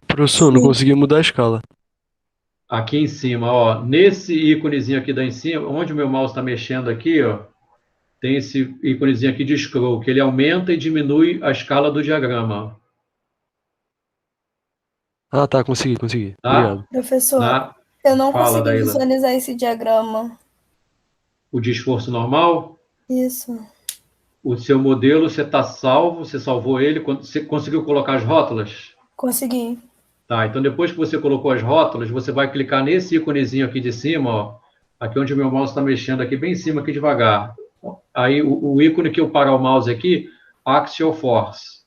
Professor, não consegui mudar a escala. Aqui em cima, ó, nesse íconezinho aqui da em cima, onde o meu mouse está mexendo aqui, ó, tem esse íconezinho aqui de scroll, que ele aumenta e diminui a escala do diagrama. Ah, tá, consegui. Tá? Obrigado. Professor, eu não Fala, consegui Daíla. visualizar esse diagrama. O de esforço normal, Isso. o seu modelo, você está salvo, você salvou ele, você conseguiu colocar as rótulas? Consegui. Tá, então depois que você colocou as rótulas, você vai clicar nesse íconezinho aqui de cima, ó, aqui onde o meu mouse está mexendo, aqui bem em cima, aqui devagar. Aí o ícone que eu parar o mouse aqui, Axial Force.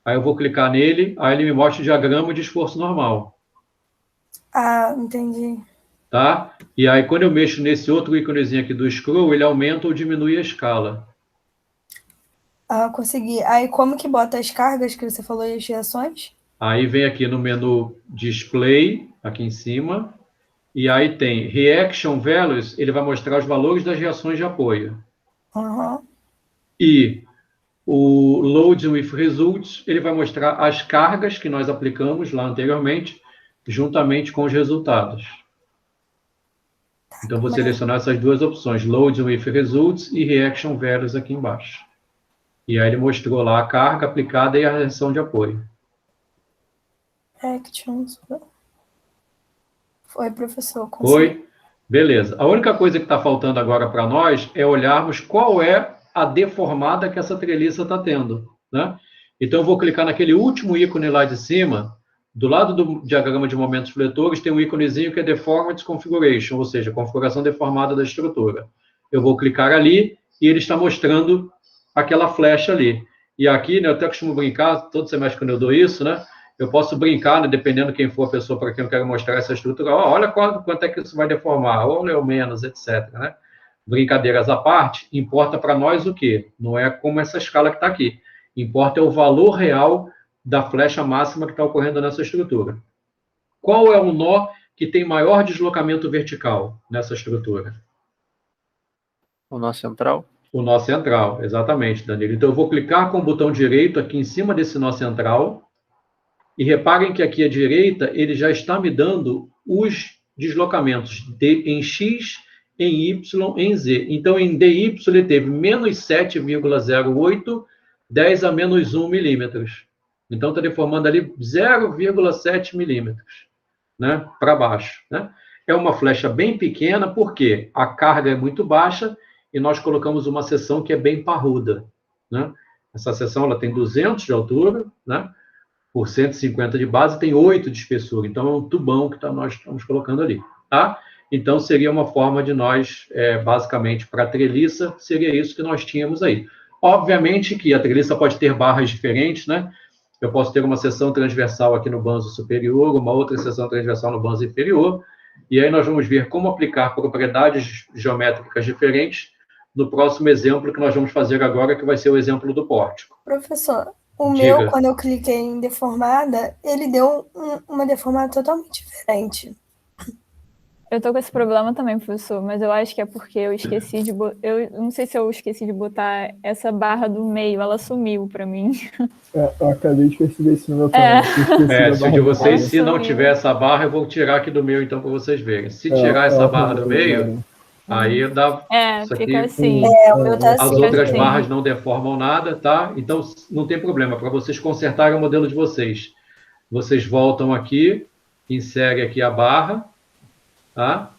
Aí eu vou clicar nele, aí ele me mostra o diagrama de esforço normal. Ah, entendi. Tá? E aí quando eu mexo nesse outro íconezinho aqui do scroll, ele aumenta ou diminui a escala. Ah, consegui. Aí como que bota as cargas que você falou e as reações? Aí vem aqui no menu Display, aqui em cima, e aí tem Reaction Values, ele vai mostrar os valores das reações de apoio. Uhum. E o Loading with Results, ele vai mostrar as cargas que nós aplicamos lá anteriormente, juntamente com os resultados. Então, vou selecionar essas duas opções, Loading with Results e Reaction Values aqui embaixo. E aí ele mostrou lá a carga aplicada e a reação de apoio. Actions. Foi, professor. Consegui. Foi? Beleza. A única coisa que está faltando agora para nós é olharmos qual é a deformada que essa treliça está tendo, né? Então, eu vou clicar naquele último ícone lá de cima, do lado do diagrama de momentos fletores, tem um íconezinho que é Deformity Configuration, ou seja, configuração deformada da estrutura. Eu vou clicar ali e ele está mostrando aquela flecha ali. E aqui, né, eu até costumo brincar, todo semestre quando eu dou isso, né? Eu posso brincar, né, dependendo quem for a pessoa para quem eu quero mostrar essa estrutura, olha quanto é que isso vai deformar, ou menos, etc. Né? Brincadeiras à parte, importa para nós o quê? Não é como essa escala que está aqui. Importa é o valor real da flecha máxima que está ocorrendo nessa estrutura. Qual é o nó que tem maior deslocamento vertical nessa estrutura? O nó central? O nó central, exatamente, Danilo. Então, eu vou clicar com o botão direito aqui em cima desse nó central. E reparem que aqui à direita, ele já está me dando os deslocamentos em X, em Y, em Z. Então, em DY, ele teve menos 7,08, 10 a menos 1 milímetros. Então, está deformando ali 0,7 milímetros, né, para baixo. Né? É uma flecha bem pequena, porque a carga é muito baixa e nós colocamos uma seção que é bem parruda. Né? Essa seção ela tem 200 de altura, né? Por 150 de base, tem 8 de espessura. Então, é um tubão que nós estamos colocando ali. Tá? Então, seria uma forma de nós, basicamente, para a treliça, seria isso que nós tínhamos aí. Obviamente que a treliça pode ter barras diferentes, né? Eu posso ter uma seção transversal aqui no banzo superior, uma outra seção transversal no banzo inferior, e aí nós vamos ver como aplicar propriedades geométricas diferentes no próximo exemplo que nós vamos fazer agora, que vai ser o exemplo do pórtico. Professor, o Diga. meu, quando eu cliquei em deformada, ele deu uma deformada totalmente diferente. Eu tô com esse problema também, professor, mas eu acho que é porque eu esqueci de botar. Eu não sei se eu esqueci de botar essa barra do meio, ela sumiu pra mim. Eu acabei de perceber isso no meu canal. Se o de vocês, se não tiver essa barra, eu vou tirar aqui do meu, então, para vocês verem. Se tirar essa barra do meio, aí dá. Isso aqui, fica assim. O meu tá as assim. outras barras não deformam nada, tá? Então, não tem problema. Para vocês consertarem o modelo de vocês, vocês voltam aqui, inserem aqui a barra, tá?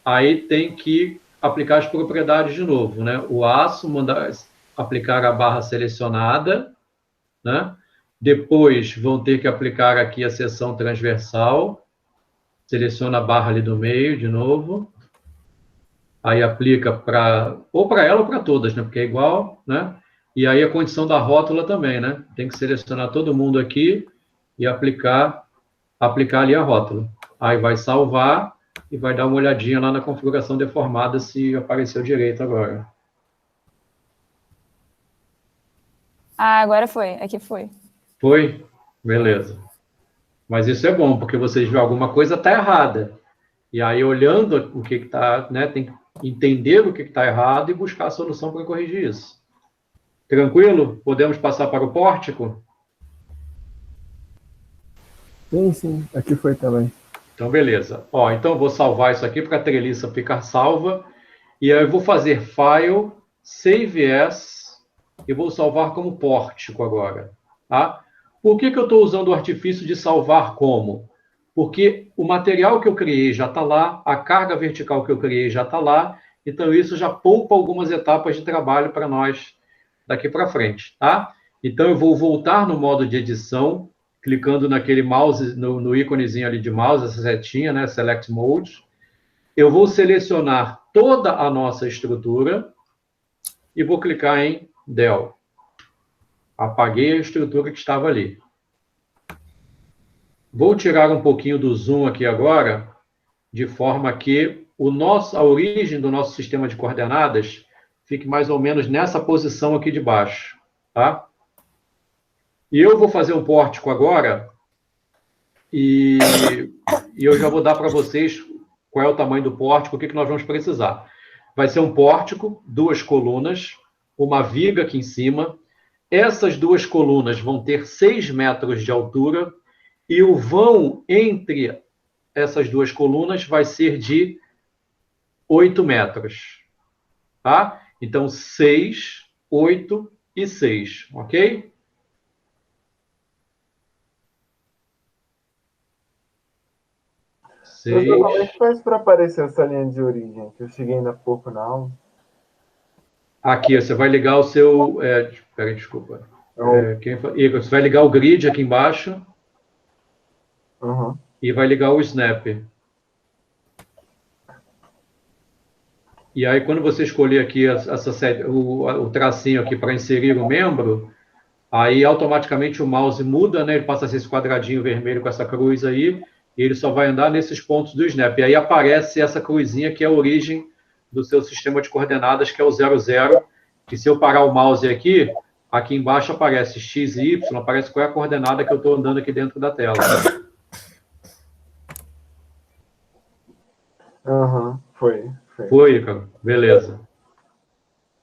Aí tem que aplicar as propriedades de novo, né? O aço, aplicar a barra selecionada, né? Depois vão ter que aplicar aqui a seção transversal, seleciona a barra ali do meio de novo, aí aplica ou para ela ou para todas, né? Porque é igual, né? E aí a condição da rótula também, né? Tem que selecionar todo mundo aqui e aplicar ali a rótula. Aí vai salvar e vai dar uma olhadinha lá na configuração deformada se apareceu direito agora. Ah, agora foi. Aqui foi. Foi? Beleza. Mas isso é bom, porque vocês viram alguma coisa está errada. E aí, olhando o que está, né, tem que entender o que está errado e buscar a solução para corrigir isso. Tranquilo? Podemos passar para o pórtico? Sim, aqui foi também. Então, beleza. Ó, então, eu vou salvar isso aqui para a treliça ficar salva. E aí eu vou fazer File, Save As, e vou salvar como pórtico agora. Tá? Por que eu estou usando o artifício de salvar como? Porque o material que eu criei já está lá, a carga vertical que eu criei já está lá, então isso já poupa algumas etapas de trabalho para nós daqui para frente. Tá? Então, eu vou voltar no modo de edição, clicando naquele mouse, no íconezinho ali de mouse, essa setinha, né, Select Mode. Eu vou selecionar toda a nossa estrutura e vou clicar em Del. Apaguei a estrutura que estava ali. Vou tirar um pouquinho do zoom aqui agora, de forma que a origem do nosso sistema de coordenadas fique mais ou menos nessa posição aqui de baixo. Tá? E eu vou fazer um pórtico agora e eu já vou dar para vocês qual é o tamanho do pórtico, o que nós vamos precisar. Vai ser um pórtico, 2 colunas, uma viga aqui em cima. Essas 2 colunas vão ter 6 metros de altura e o vão entre essas 2 colunas vai ser de 8 metros. Tá? Então, 6, 8 e 6, ok? Professor, como é que faz para aparecer essa linha de origem? Que eu cheguei ainda há pouco na aula. Aqui, você vai ligar o seu... Espera, desculpa. Igor, você vai ligar o grid aqui embaixo. Uhum. E vai ligar o snap. E aí, quando você escolher aqui o tracinho aqui para inserir o membro, aí automaticamente o mouse muda, né? Ele passa a ser esse quadradinho vermelho com essa cruz aí, e ele só vai andar nesses pontos do snap. E aí aparece essa cruzinha que é a origem do seu sistema de coordenadas, que é o 00, que se eu parar o mouse aqui embaixo aparece X e Y, aparece qual é a coordenada que eu estou andando aqui dentro da tela. Aham, foi. Foi, cara. Beleza.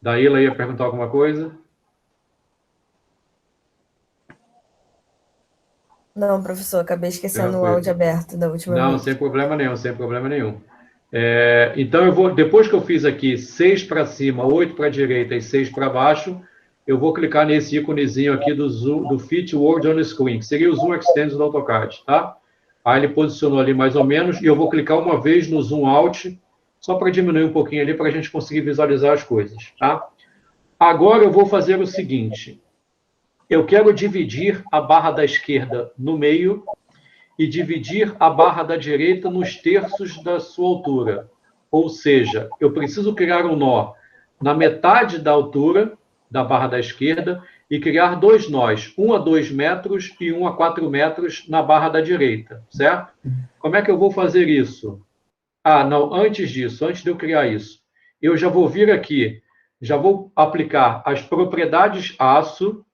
Daíla ia perguntar alguma coisa? Não, professor, acabei esquecendo o Tranquilo. áudio aberto da última Não, vez. sem problema nenhum, sem problema nenhum. Então, eu vou, depois que eu fiz aqui 6 para cima, 8 para a direita e 6 para baixo, eu vou clicar nesse íconezinho aqui do Fit Word on Screen, que seria o Zoom Extends do AutoCAD, tá? Aí ele posicionou ali mais ou menos, e eu vou clicar uma vez no Zoom Out, só para diminuir um pouquinho ali, para a gente conseguir visualizar as coisas, tá? Agora eu vou fazer o seguinte, eu quero dividir a barra da esquerda no meio e dividir a barra da direita nos terços da sua altura. Ou seja, eu preciso criar um nó na metade da altura da barra da esquerda e criar 2 nós, um a 2 metros e um a 4 metros na barra da direita, certo? Como é que eu vou fazer isso? Ah, não, antes disso, antes de eu criar isso, eu já vou vir aqui, já vou aplicar as propriedades aço,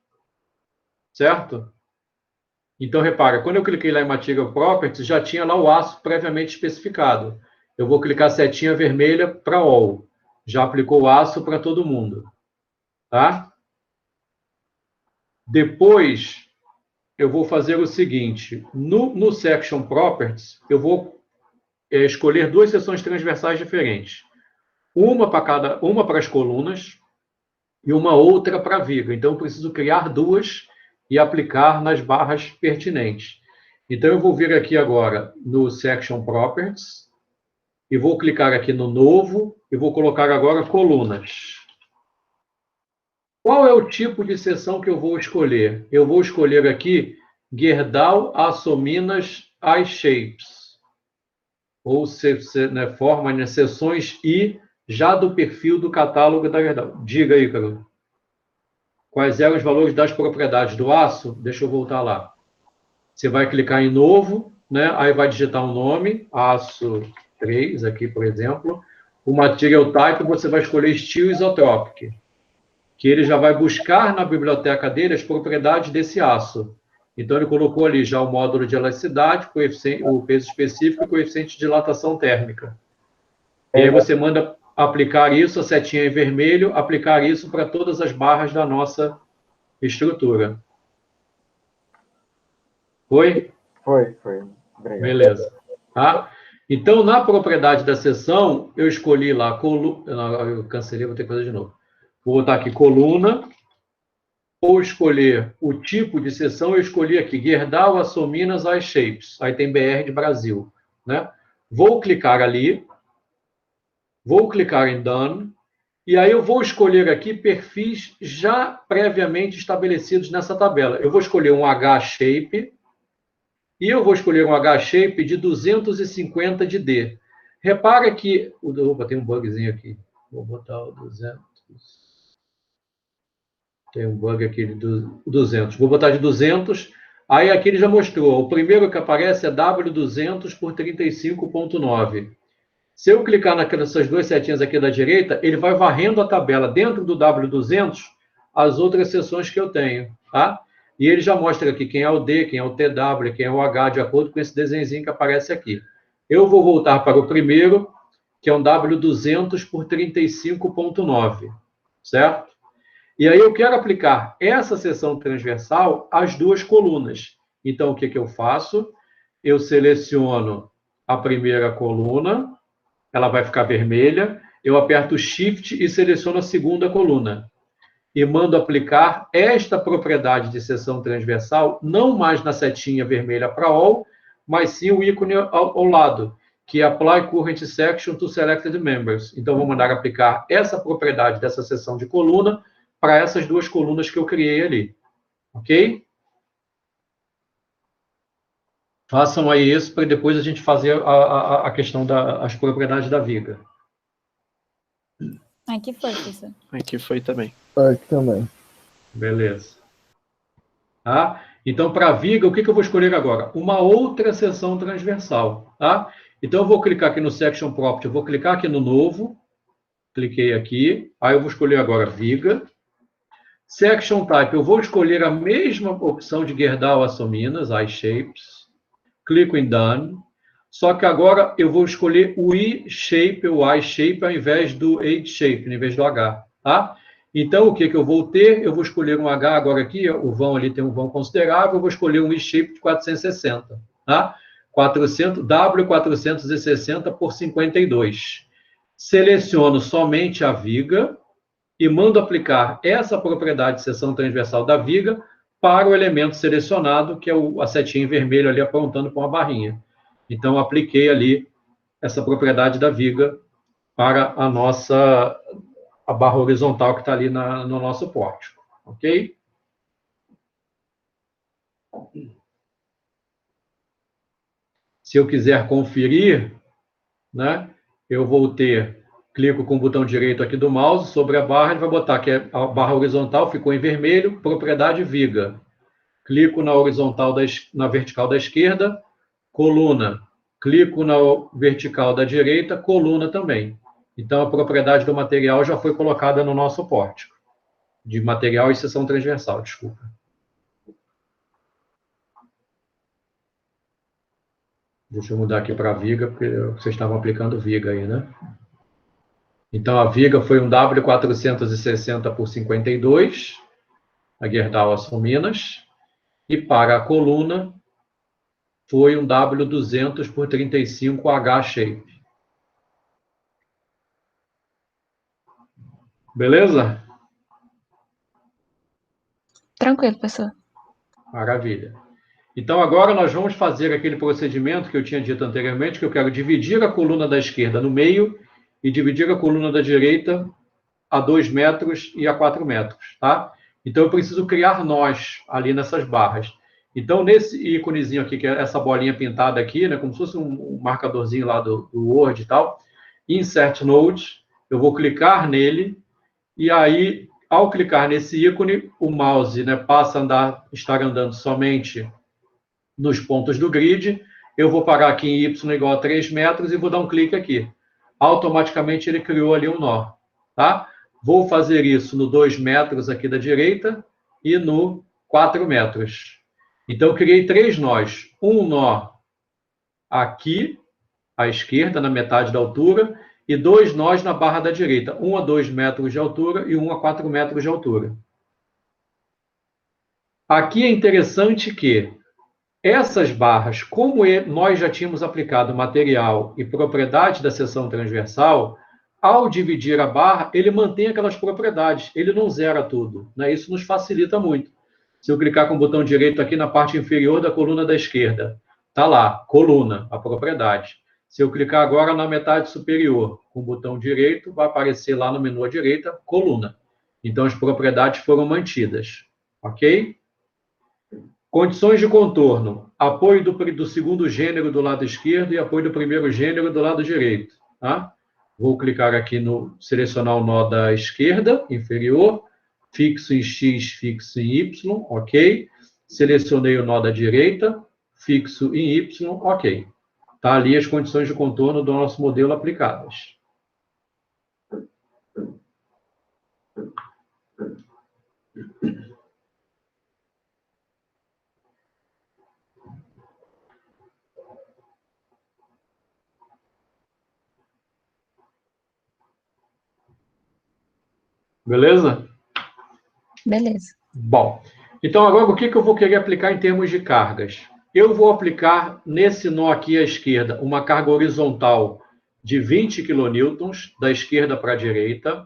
certo? Então, repara, quando eu cliquei lá em Material Properties, já tinha lá o aço previamente especificado. Eu vou clicar setinha vermelha para All. Já aplicou o aço para todo mundo. Tá? Depois, eu vou fazer o seguinte. No Section Properties, eu vou escolher 2 seções transversais diferentes. Uma para as colunas e uma outra para a viga. Então, eu preciso criar 2 e aplicar nas barras pertinentes. Então, eu vou vir aqui agora no Section Properties e vou clicar aqui no Novo e vou colocar agora colunas. Qual é o tipo de seção que eu vou escolher? Eu vou escolher aqui Gerdau Assominas iShapes. Ou forma, né, seções I, já do perfil do catálogo da Gerdau. Diga aí, Carol. Quais eram os valores das propriedades do aço? Deixa eu voltar lá. Você vai clicar em Novo, né? Aí vai digitar um nome, aço 3, aqui, por exemplo. O Material Type, você vai escolher Steel Isotropic, que ele já vai buscar na biblioteca dele as propriedades desse aço. Então, ele colocou ali já o módulo de elasticidade, o peso específico e o coeficiente de dilatação térmica. E aí você manda aplicar isso, a setinha em vermelho, aplicar isso para todas as barras da nossa estrutura. Foi? Foi. Obrigado. Beleza. Tá? Então, na propriedade da seção, eu escolhi lá, eu cancelei, vou ter que fazer de novo. Vou botar aqui coluna, ou escolher o tipo de seção, eu escolhi aqui, Gerdau, Açominas, iShapes. Aí tem BR de Brasil. Né? Vou clicar ali, vou clicar em Done, e aí eu vou escolher aqui perfis já previamente estabelecidos nessa tabela. Eu vou escolher um H-Shape, e eu vou escolher um H-Shape de 250 de D. Repara que... Opa, tem um bugzinho aqui. Vou botar o 200. Tem um bug aqui de 200. Vou botar de 200. Aí aqui ele já mostrou. O primeiro que aparece é W200 por 35,9. Se eu clicar nessas duas setinhas aqui da direita, ele vai varrendo a tabela dentro do W200 as outras seções que eu tenho. Tá? E ele já mostra aqui quem é o D, quem é o TW, quem é o H, de acordo com esse desenhozinho que aparece aqui. Eu vou voltar para o primeiro, que é um W200 por 35,9, certo? E aí eu quero aplicar essa seção transversal às duas colunas. Então, o que eu faço? Eu seleciono a primeira coluna, ela vai ficar vermelha, eu aperto Shift e seleciono a segunda coluna. E mando aplicar esta propriedade de seção transversal, não mais na setinha vermelha para All, mas sim o ícone ao lado, que é Apply Current Section to Selected Members. Então, vou mandar aplicar essa propriedade dessa seção de coluna para essas duas colunas que eu criei ali. Ok? Façam aí isso para depois a gente fazer a questão das propriedades da viga. Aqui foi, professor. Aqui foi também. Aqui também. Beleza. Tá? Então, para a viga, o que eu vou escolher agora? Uma outra seção transversal. Tá? Então, eu vou clicar aqui no Section Property, eu vou clicar aqui no novo, cliquei aqui, aí eu vou escolher agora viga. Section Type, eu vou escolher a mesma opção de Gerdau Açominas, iShapes. Clico em Done. Só que agora eu vou escolher o I-Shape, o I-Shape, ao invés do H-Shape, ao invés do H. Tá? Então, o que eu vou ter? Eu vou escolher um H agora aqui, o vão ali tem um vão considerável, eu vou escolher um I-Shape de 460. Tá? W460 por 52. Seleciono somente a viga e mando aplicar essa propriedade de seção transversal da viga para o elemento selecionado, que é a setinha em vermelho ali apontando para uma barrinha. Então, apliquei ali essa propriedade da viga para a barra horizontal que está ali no nosso pórtico. Ok? Se eu quiser conferir, né, eu vou clico com o botão direito aqui do mouse sobre a barra, ele vai botar que a barra horizontal ficou em vermelho, propriedade viga. Clico na vertical da esquerda, coluna. Clico na vertical da direita, coluna também. Então, a propriedade do material já foi colocada no nosso pórtico. De material e seção transversal, desculpa. Deixa eu mudar aqui para viga, porque vocês estavam aplicando viga aí, né? Então, a viga foi um W460 por 52, a Gerdau Açominas. E para a coluna, foi um W200 por 35 H-Shape. Beleza? Tranquilo, professor. Maravilha. Então, agora nós vamos fazer aquele procedimento que eu tinha dito anteriormente, que eu quero dividir a coluna da esquerda no meio e dividir a coluna da direita a 2 metros e a 4 metros, tá? Então, eu preciso criar nós ali nessas barras. Então, nesse íconezinho aqui, que é essa bolinha pintada aqui, né, como se fosse um marcadorzinho lá do Word e tal, Insert Node, eu vou clicar nele, e aí, ao clicar nesse ícone, o mouse, né, passa a estar andando somente nos pontos do grid, eu vou parar aqui em y igual a 3 metros e vou dar um clique aqui. Automaticamente ele criou ali um nó, tá? Vou fazer isso no 2 metros aqui da direita e no 4 metros. Então, eu criei 3 nós. Um nó aqui, à esquerda, na metade da altura, e 2 nós na barra da direita. Um a 2 metros de altura e um a 4 metros de altura. Aqui é interessante que essas barras, como nós já tínhamos aplicado material e propriedade da seção transversal, ao dividir a barra, ele mantém aquelas propriedades, ele não zera tudo, né? Isso nos facilita muito. Se eu clicar com o botão direito aqui na parte inferior da coluna da esquerda, está lá, coluna, a propriedade. Se eu clicar agora na metade superior, com o botão direito, vai aparecer lá no menu à direita, coluna. Então, as propriedades foram mantidas, ok? Condições de contorno, apoio do segundo gênero do lado esquerdo e apoio do primeiro gênero do lado direito, tá? Vou clicar aqui no selecionar o nó da esquerda, inferior, fixo em X, fixo em Y, ok. Selecionei o nó da direita, fixo em Y, ok. Tá ali as condições de contorno do nosso modelo aplicadas. Beleza? Beleza. Bom, então agora o que eu vou querer aplicar em termos de cargas? Eu vou aplicar nesse nó aqui à esquerda uma carga horizontal de 20 kN, da esquerda para a direita.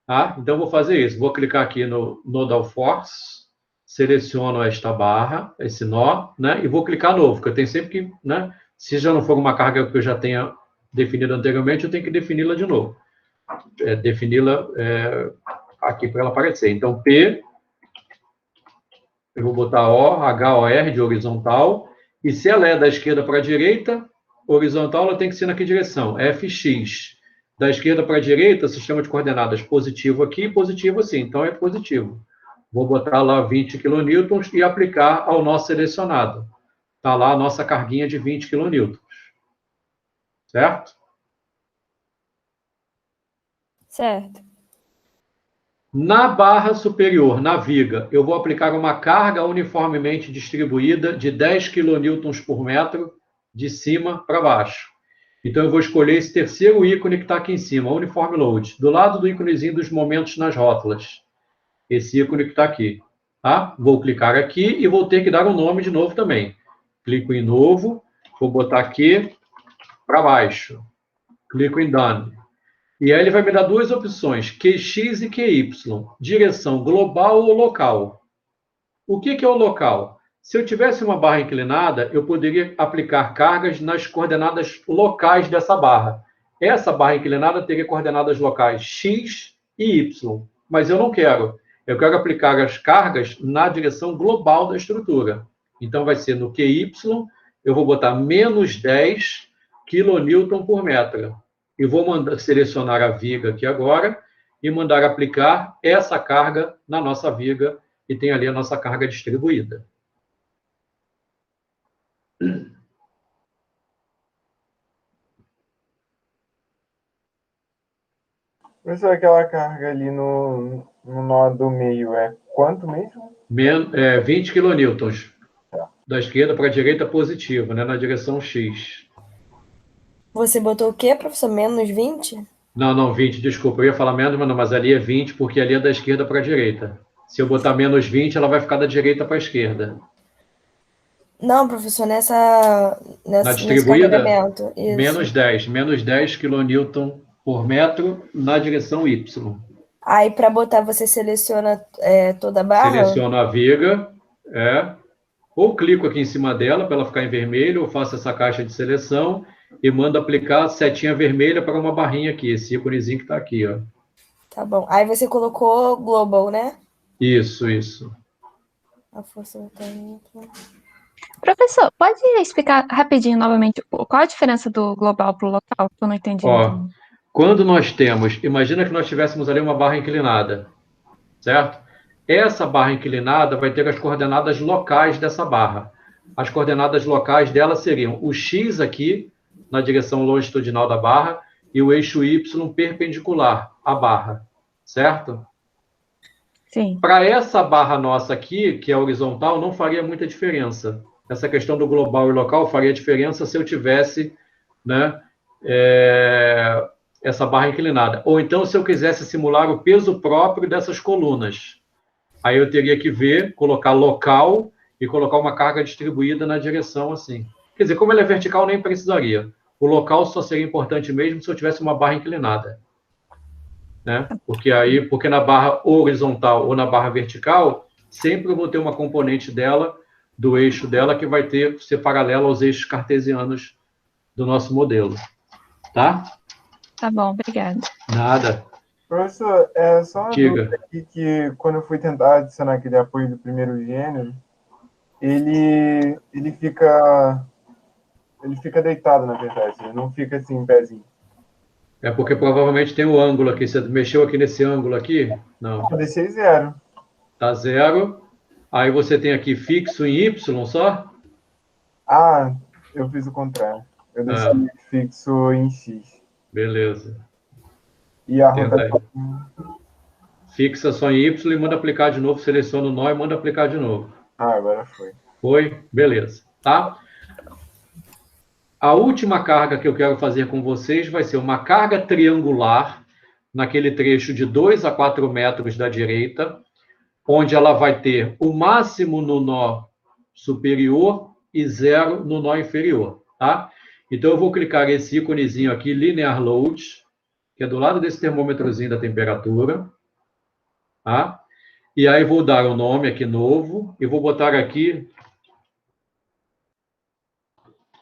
Tá? Então, vou fazer isso. Vou clicar aqui no Nodal Force, seleciono esta barra, esse nó, né? E vou clicar novo, porque eu tenho sempre que, né? Se já não for uma carga que eu já tenha definido anteriormente, eu tenho que defini-la de novo. Defini-la aqui para ela aparecer. Então, P, eu vou botar O, H-O-R, de horizontal, e se ela é da esquerda para a direita, horizontal, ela tem que ser na que direção? FX. Da esquerda para a direita, sistema de coordenadas positivo aqui, positivo assim, então é positivo. Vou botar lá 20 kN e aplicar ao nó selecionado. Está lá a nossa carguinha de 20 kN. Certo? Certo. Na barra superior, na viga, eu vou aplicar uma carga uniformemente distribuída de 10 kN por metro de cima para baixo. Então, eu vou escolher esse terceiro ícone que está aqui em cima, Uniform Load, do lado do íconezinho dos momentos nas rótulas. Esse ícone que está aqui. Tá? Vou clicar aqui e vou ter que dar um nome de novo também. Clico em novo, vou botar aqui para baixo. Clico em Done. E aí ele vai me dar duas opções, QX e QY, direção global ou local. O que é o local? Se eu tivesse uma barra inclinada, eu poderia aplicar cargas nas coordenadas locais dessa barra. Essa barra inclinada teria coordenadas locais X e Y, mas eu não quero. Eu quero aplicar as cargas na direção global da estrutura. Então, vai ser no QY, eu vou botar menos 10 kN por metro. E vou selecionar a viga aqui agora e mandar aplicar essa carga na nossa viga, e tem ali a nossa carga distribuída. Professor, aquela carga ali no nó do meio é quanto mesmo? 20 kN. Da esquerda para a direita positivo, né? Na direção X. Você botou o quê, professor? Menos 20? Não, 20, desculpa. Eu ia falar menos, mas ali é 20, porque ali é da esquerda para a direita. Se eu botar menos 20, ela vai ficar da direita para a esquerda. Não, professor, Na distribuída, menos 10 kN por metro na direção Y. Aí, para botar, você seleciona toda a barra? Seleciono a viga, ou clico aqui em cima dela para ela ficar em vermelho, ou faço essa caixa de seleção e mando aplicar a setinha vermelha para uma barrinha aqui, esse íconezinho que está aqui, ó. Tá bom. Aí você colocou global, né? Isso. A força voltando. Professor, pode explicar rapidinho novamente qual a diferença do global para o local? Que eu não entendi. Ó, quando nós temos, imagina que nós tivéssemos ali uma barra inclinada, certo? Essa barra inclinada vai ter as coordenadas locais dessa barra. as coordenadas locais dela seriam o x aqui, na direção longitudinal da barra, e o eixo y perpendicular à barra, certo? Sim. Para essa barra nossa aqui, que é horizontal, não faria muita diferença. Essa questão do global e local faria diferença se eu tivesse, né, essa barra inclinada. Ou então, se eu quisesse simular o peso próprio dessas colunas. Aí eu teria que ver, colocar local e colocar uma carga distribuída na direção assim. Quer dizer, como ela é vertical, nem precisaria. O local só seria importante mesmo se eu tivesse uma barra inclinada. Né? Porque na barra horizontal ou na barra vertical, sempre eu vou ter uma componente dela, do eixo dela, que vai ser paralela aos eixos cartesianos do nosso modelo. Tá? Tá bom, obrigada. Nada. Professor, é só uma Diga. dúvida aqui que quando eu fui tentar adicionar aquele apoio do primeiro gênero, ele fica deitado, na verdade, ele não fica assim, em pezinho. É porque provavelmente tem o ângulo aqui. Você mexeu aqui nesse ângulo aqui? Não. Eu deixei 0. Tá 0. Aí você tem aqui fixo em Y só? Ah, eu fiz o contrário. Eu deixei fixo em X. Beleza. E a Tenta rotação. aí. Fixa só em Y e manda aplicar de novo. Seleciona o nó e manda aplicar de novo. Ah, agora foi. Foi? Beleza. Tá? A última carga que eu quero fazer com vocês vai ser uma carga triangular naquele trecho de 2 a 4 metros da direita, onde ela vai ter o máximo no nó superior e 0 no nó inferior, tá? Então, eu vou clicar esse íconezinho aqui, Linear Load, que é do lado desse termômetrozinho da temperatura, tá? E aí vou dar um nome aqui novo, e vou botar aqui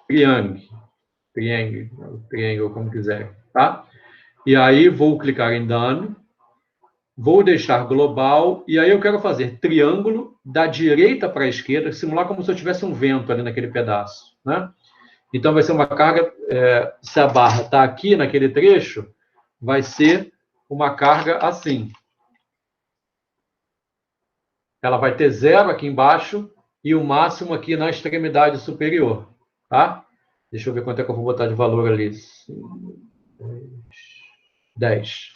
Triangle, como quiser, tá? E aí vou clicar em Done, vou deixar global, e aí eu quero fazer triângulo da direita para a esquerda, simular como se eu tivesse um vento ali naquele pedaço, né? Então vai ser uma carga, se a barra está aqui naquele trecho, vai ser uma carga assim. Ela vai ter 0 aqui embaixo e o máximo aqui na extremidade superior, tá? Deixa eu ver quanto é que eu vou botar de valor ali. 10.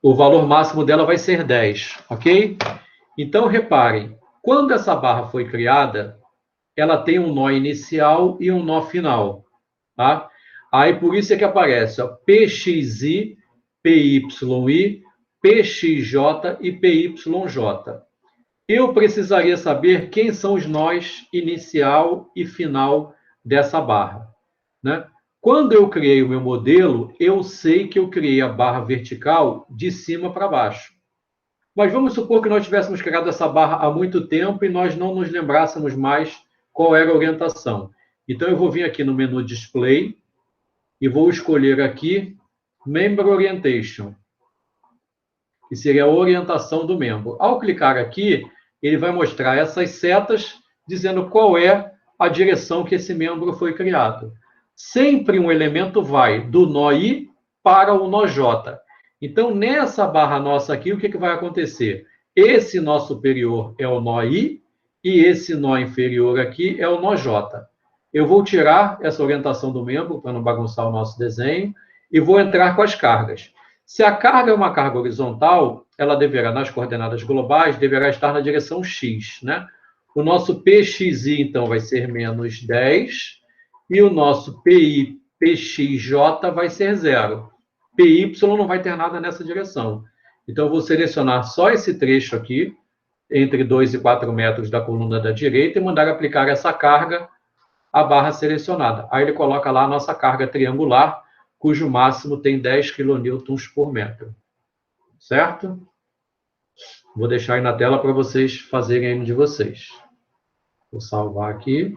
O valor máximo dela vai ser 10, ok? Então, reparem, quando essa barra foi criada, ela tem um nó inicial e um nó final, tá? Aí, por isso é que aparece, ó, PXI, PYI, PXJ e PYJ. Eu precisaria saber quem são os nós inicial e final dessa barra, né? Quando eu criei o meu modelo, eu sei que eu criei a barra vertical de cima para baixo. Mas vamos supor que nós tivéssemos criado essa barra há muito tempo e nós não nos lembrássemos mais qual era a orientação. Então, eu vou vir aqui no menu Display e vou escolher aqui Member Orientation, que seria a orientação do membro. Ao clicar aqui, ele vai mostrar essas setas dizendo qual é a direção que esse membro foi criado. Sempre um elemento vai do nó I para o nó J. Então, nessa barra nossa aqui, o que vai acontecer? Esse nó superior é o nó I e esse nó inferior aqui é o nó J. Eu vou tirar essa orientação do membro para não bagunçar o nosso desenho e vou entrar com as cargas. Se a carga é uma carga horizontal, ela deverá, nas coordenadas globais, deverá estar na direção x, né? O nosso PXI, então, vai ser menos 10, e o nosso PXJ vai ser 0. PY não vai ter nada nessa direção. Então, eu vou selecionar só esse trecho aqui, entre 2 e 4 metros da coluna da direita, e mandar aplicar essa carga à barra selecionada. Aí ele coloca lá a nossa carga triangular, cujo máximo tem 10 kN por metro. Certo? Vou deixar aí na tela para vocês fazerem aí no de vocês. Vou salvar aqui.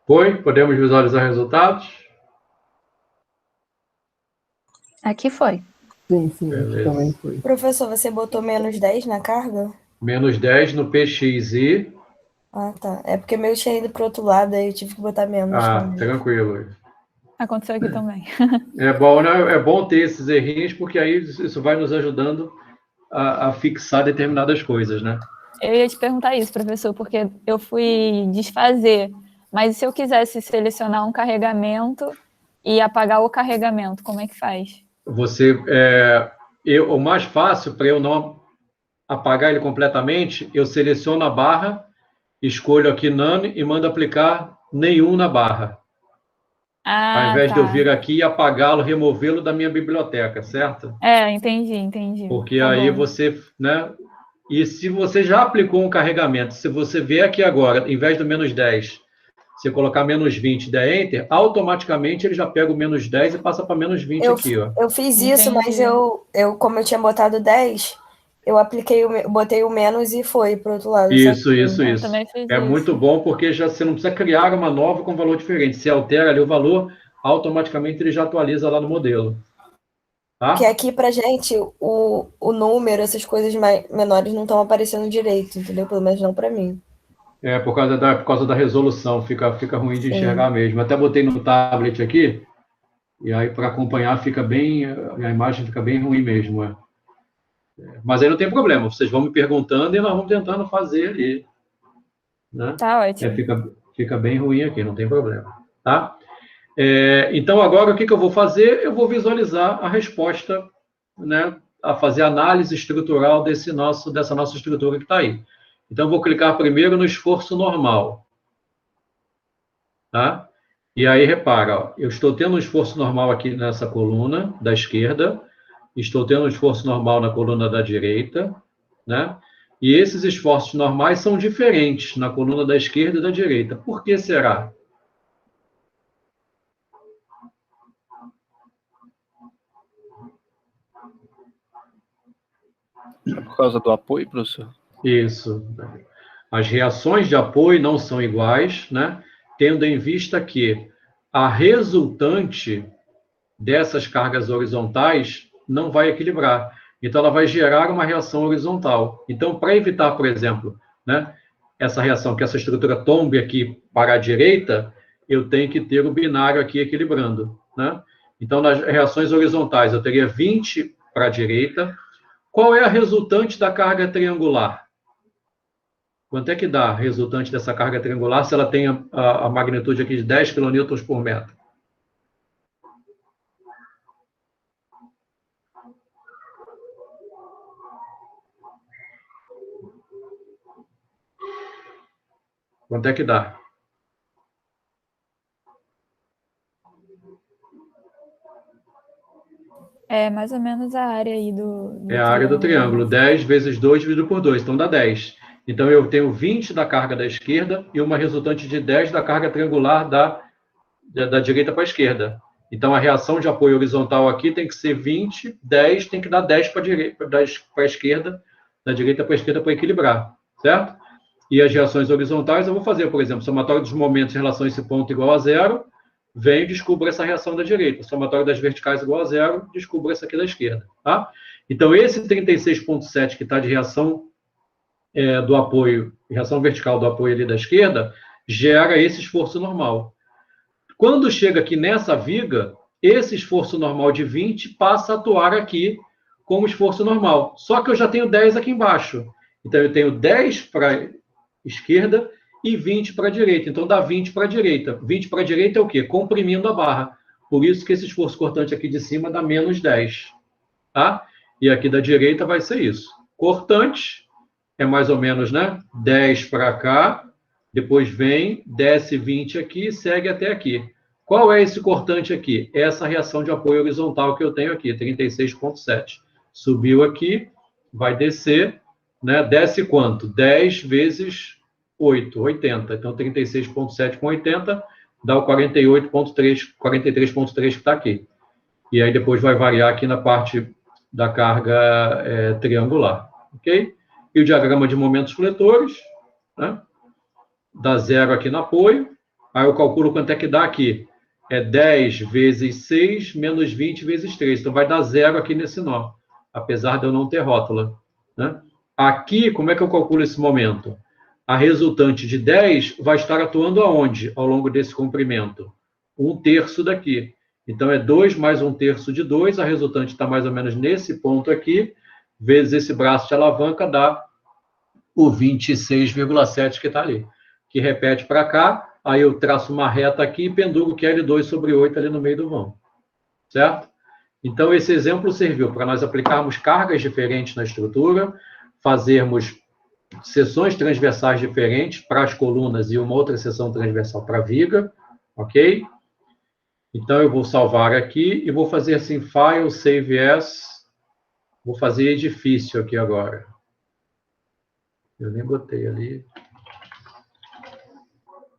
Foi? Podemos visualizar resultados? Aqui foi. Sim, sim, aqui Beleza. também foi. Professor, você botou menos 10 na carga? Menos 10 no PXI. Ah, tá. É porque meu tinha ido pro outro lado, aí eu tive que botar menos também. Tranquilo. Aconteceu aqui também. É bom, né? É bom ter esses errinhos, porque aí isso vai nos ajudando a fixar determinadas coisas, né? Eu ia te perguntar isso, professor, porque eu fui desfazer, mas se eu quisesse selecionar um carregamento e apagar o carregamento, como é que faz? O mais fácil para eu não apagar ele completamente, eu seleciono a barra, escolho aqui None e mando aplicar nenhum na barra. Ao Ah, invés de eu tá. vir aqui e apagá-lo, removê-lo da minha biblioteca, certo? Entendi. Porque Tá aí bom. você, né? E se você já aplicou um carregamento, se você vier aqui agora, em vez do menos 10, você colocar menos 20 e der Enter, automaticamente ele já pega o menos 10 e passa para menos 20 aqui, ó. Eu fiz isso, mas Entendi. como eu tinha botado 10, eu botei o menos e foi pro outro lado. Isso. Eu também fiz É isso. muito bom porque você não precisa criar uma nova com valor diferente. Se altera ali o valor, automaticamente ele já atualiza lá no modelo. Porque Tá? aqui pra gente, o número, essas coisas menores não estão aparecendo direito, entendeu? Pelo menos não pra mim. Por causa da resolução, fica ruim de enxergar mesmo. Até botei no tablet aqui, e aí para acompanhar a imagem fica bem ruim mesmo. Mas aí não tem problema, vocês vão me perguntando e nós vamos tentando fazer ali. Né? Tá ótimo. Fica bem ruim aqui, não tem problema. Tá? Então, agora o que eu vou fazer? Eu vou visualizar a resposta, né, a fazer análise estrutural dessa nossa estrutura que está aí. Então, eu vou clicar primeiro no esforço normal. Tá? E aí, repara, ó, eu estou tendo um esforço normal aqui nessa coluna da esquerda, estou tendo um esforço normal na coluna da direita, né? E esses esforços normais são diferentes na coluna da esquerda e da direita. Por que será? É por causa do apoio, professor? Isso. As reações de apoio não são iguais, né? Tendo em vista que a resultante dessas cargas horizontais não vai equilibrar. Então, ela vai gerar uma reação horizontal. Então, para evitar, por exemplo, né, essa reação, que essa estrutura tombe aqui para a direita, eu tenho que ter o binário aqui equilibrando. Né? Então, nas reações horizontais, eu teria 20 para a direita. Qual é a resultante da carga triangular? Quanto é que dá a resultante dessa carga triangular se ela tem a magnitude aqui de 10 kN por metro? Quanto é que dá? É mais ou menos a área aí do É a área do triângulo. 10 vezes 2 dividido por 2, então dá 10. Então, eu tenho 20 da carga da esquerda e uma resultante de 10 da carga triangular da direita para a esquerda. Então, a reação de apoio horizontal aqui tem que ser 20, 10, tem que dar 10 para a esquerda, da direita para a esquerda para equilibrar, certo? E as reações horizontais, eu vou fazer, por exemplo, somatório dos momentos em relação a esse ponto igual a zero, venho e descubro essa reação da direita. Somatório das verticais igual a zero, descubro essa aqui da esquerda. Tá? Então, esse 36,7 que está de reação do apoio, reação vertical do apoio ali da esquerda, gera esse esforço normal. Quando chega aqui nessa viga, esse esforço normal de 20 passa a atuar aqui como esforço normal. Só que eu já tenho 10 aqui embaixo. Então, eu tenho 10 para a esquerda e 20 para a direita. Então, dá 20 para a direita. 20 para a direita é o quê? Comprimindo a barra. Por isso que esse esforço cortante aqui de cima dá menos 10. Tá? E aqui da direita vai ser isso. Cortante é mais ou menos, né? 10 para cá, depois vem, desce 20 aqui e segue até aqui. Qual é esse cortante aqui? Essa reação de apoio horizontal que eu tenho aqui, 36,7. Subiu aqui, vai descer, né? Desce quanto? 10 vezes 8, 80. Então, 36,7 com 80 dá o 43,3 que está aqui. E aí depois vai variar aqui na parte da carga triangular. Ok? E o diagrama de momentos fletores, né? Dá zero aqui no apoio, Aí eu calculo quanto é que dá aqui. É 10 vezes 6 menos 20 vezes 3. Então vai dar 0 aqui nesse nó, apesar de eu não ter rótula, né? Aqui, como é que eu calculo esse momento? A resultante de 10 vai estar atuando aonde ao longo desse comprimento? 1/3 daqui. Então, é 2 mais 1/3 de 2, a resultante está mais ou menos nesse ponto aqui, vezes esse braço de alavanca, dá o 26,7 que está ali. Que repete para cá, aí eu traço uma reta aqui e penduro que é L2 sobre 8 ali no meio do vão. Certo? Então, esse exemplo serviu para nós aplicarmos cargas diferentes na estrutura, fazermos seções transversais diferentes para as colunas e uma outra seção transversal para a viga, ok? Então, eu vou salvar aqui e vou fazer assim, File, Save As, vou fazer edifício aqui agora. Eu nem botei ali.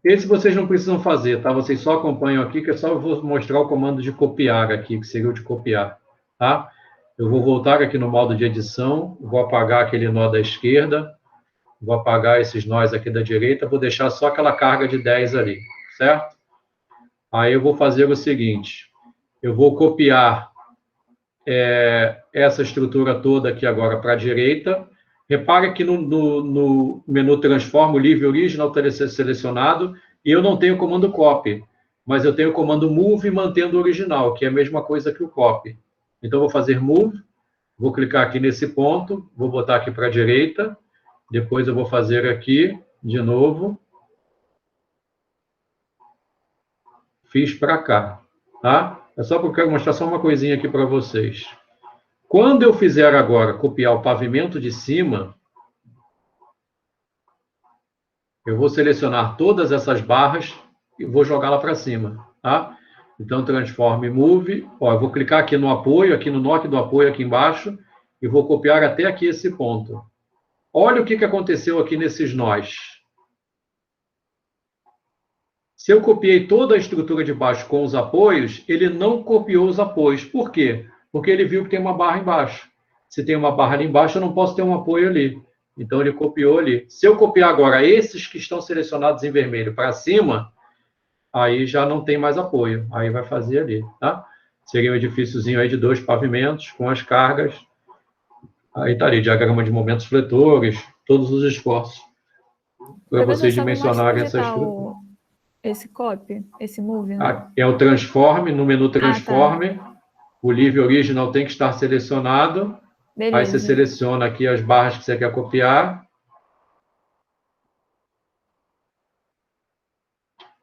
Esse vocês não precisam fazer, tá? Vocês só acompanham aqui, que é só eu vou mostrar o comando de copiar aqui, que seria o de copiar, tá? Eu vou voltar aqui no modo de edição, vou apagar aquele nó da esquerda, vou apagar esses nós aqui da direita, vou deixar só aquela carga de 10 ali, certo? Aí eu vou fazer o seguinte, eu vou copiar essa estrutura toda aqui agora para a direita. Repara que no menu Transform, o Leave Original está selecionado, e eu não tenho o comando Copy, mas eu tenho o comando Move mantendo o original, que é a mesma coisa que o Copy. Então, eu vou fazer Move, vou clicar aqui nesse ponto, vou botar aqui para a direita, depois eu vou fazer aqui, de novo, fiz para cá, tá? É só porque eu quero mostrar só uma coisinha aqui para vocês. Quando eu fizer agora copiar o pavimento de cima, eu vou selecionar todas essas barras e vou jogá-la para cima, tá? Então, Transform Move, ó, eu vou clicar aqui no apoio, aqui no nó do apoio aqui embaixo, e vou copiar até aqui esse ponto. Olha o que aconteceu aqui nesses nós. Se eu copiei toda a estrutura de baixo com os apoios, ele não copiou os apoios. Por quê? Porque ele viu que tem uma barra embaixo. Se tem uma barra ali embaixo, eu não posso ter um apoio ali. Então, ele copiou ali. Se eu copiar agora esses que estão selecionados em vermelho para cima, aí já não tem mais apoio. Aí vai fazer ali, tá? Seria um edifíciozinho aí de 2 pavimentos, com as cargas. Aí tá ali, diagrama de momentos fletores, todos os esforços. Para vocês dimensionarem essa estrutura. Esse copy, esse move, né? É o Transform, no menu Transform. Tá. O Leave Original tem que estar selecionado. Beleza. Aí você seleciona aqui as barras que você quer copiar.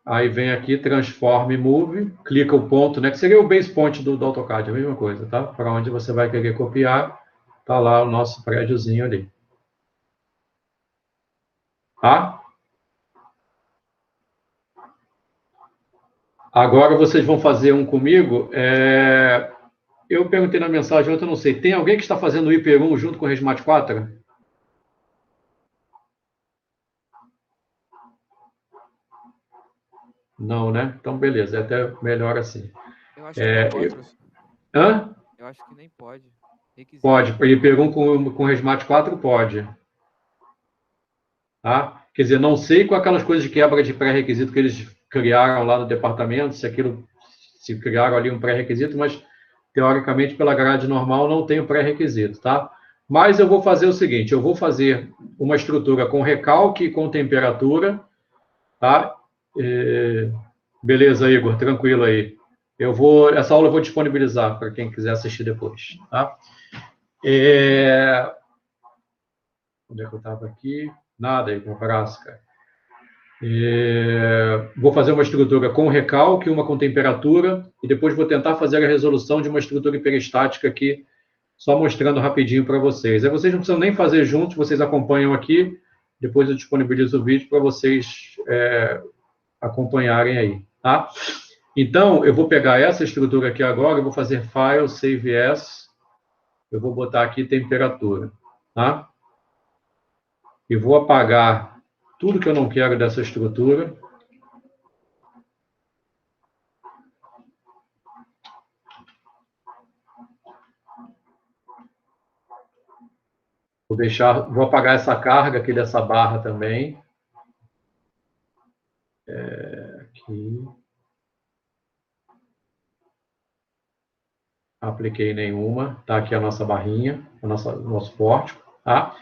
Aí vem aqui, Transform Move, clica o ponto, né? Que seria o base point do AutoCAD, a mesma coisa, tá? Para onde você vai querer copiar, tá lá o nosso prédiozinho ali. Tá? Agora vocês vão fazer um comigo. Eu perguntei na mensagem, eu não sei. Tem alguém que está fazendo o Hyper 1 junto com o Resmat 4? Não, né? Então, beleza. É até melhor assim. Eu acho que não pode, professor. Hã? Eu acho que nem pode. Requisito. Pode. Hyper 1 com o Resmat 4 pode. Tá? Quer dizer, não sei com aquelas coisas de quebra de pré-requisito que eles criaram lá no departamento, se criaram ali um pré-requisito, mas teoricamente pela grade normal não tem o pré-requisito, tá? Mas eu vou fazer o seguinte, eu vou fazer uma estrutura com recalque e com temperatura, tá? Beleza, Igor, tranquilo aí. Essa aula eu vou disponibilizar para quem quiser assistir depois, tá? Onde é que eu estava aqui? Nada aí, um abraço, cara. Vou fazer uma estrutura com recalque, uma com temperatura, e depois vou tentar fazer a resolução de uma estrutura hiperestática aqui, só mostrando rapidinho para vocês. Aí vocês não precisam nem fazer juntos, vocês acompanham aqui, depois eu disponibilizo o vídeo para vocês acompanharem aí, tá? Então, eu vou pegar essa estrutura aqui agora, eu vou fazer File, Save As, eu vou botar aqui temperatura, tá? E vou apagar tudo que eu não quero dessa estrutura. Vou apagar essa carga aqui dessa barra também. Aqui. Aqui. Apliquei nenhuma. Tá aqui a nossa barrinha, nosso pórtico. Tá?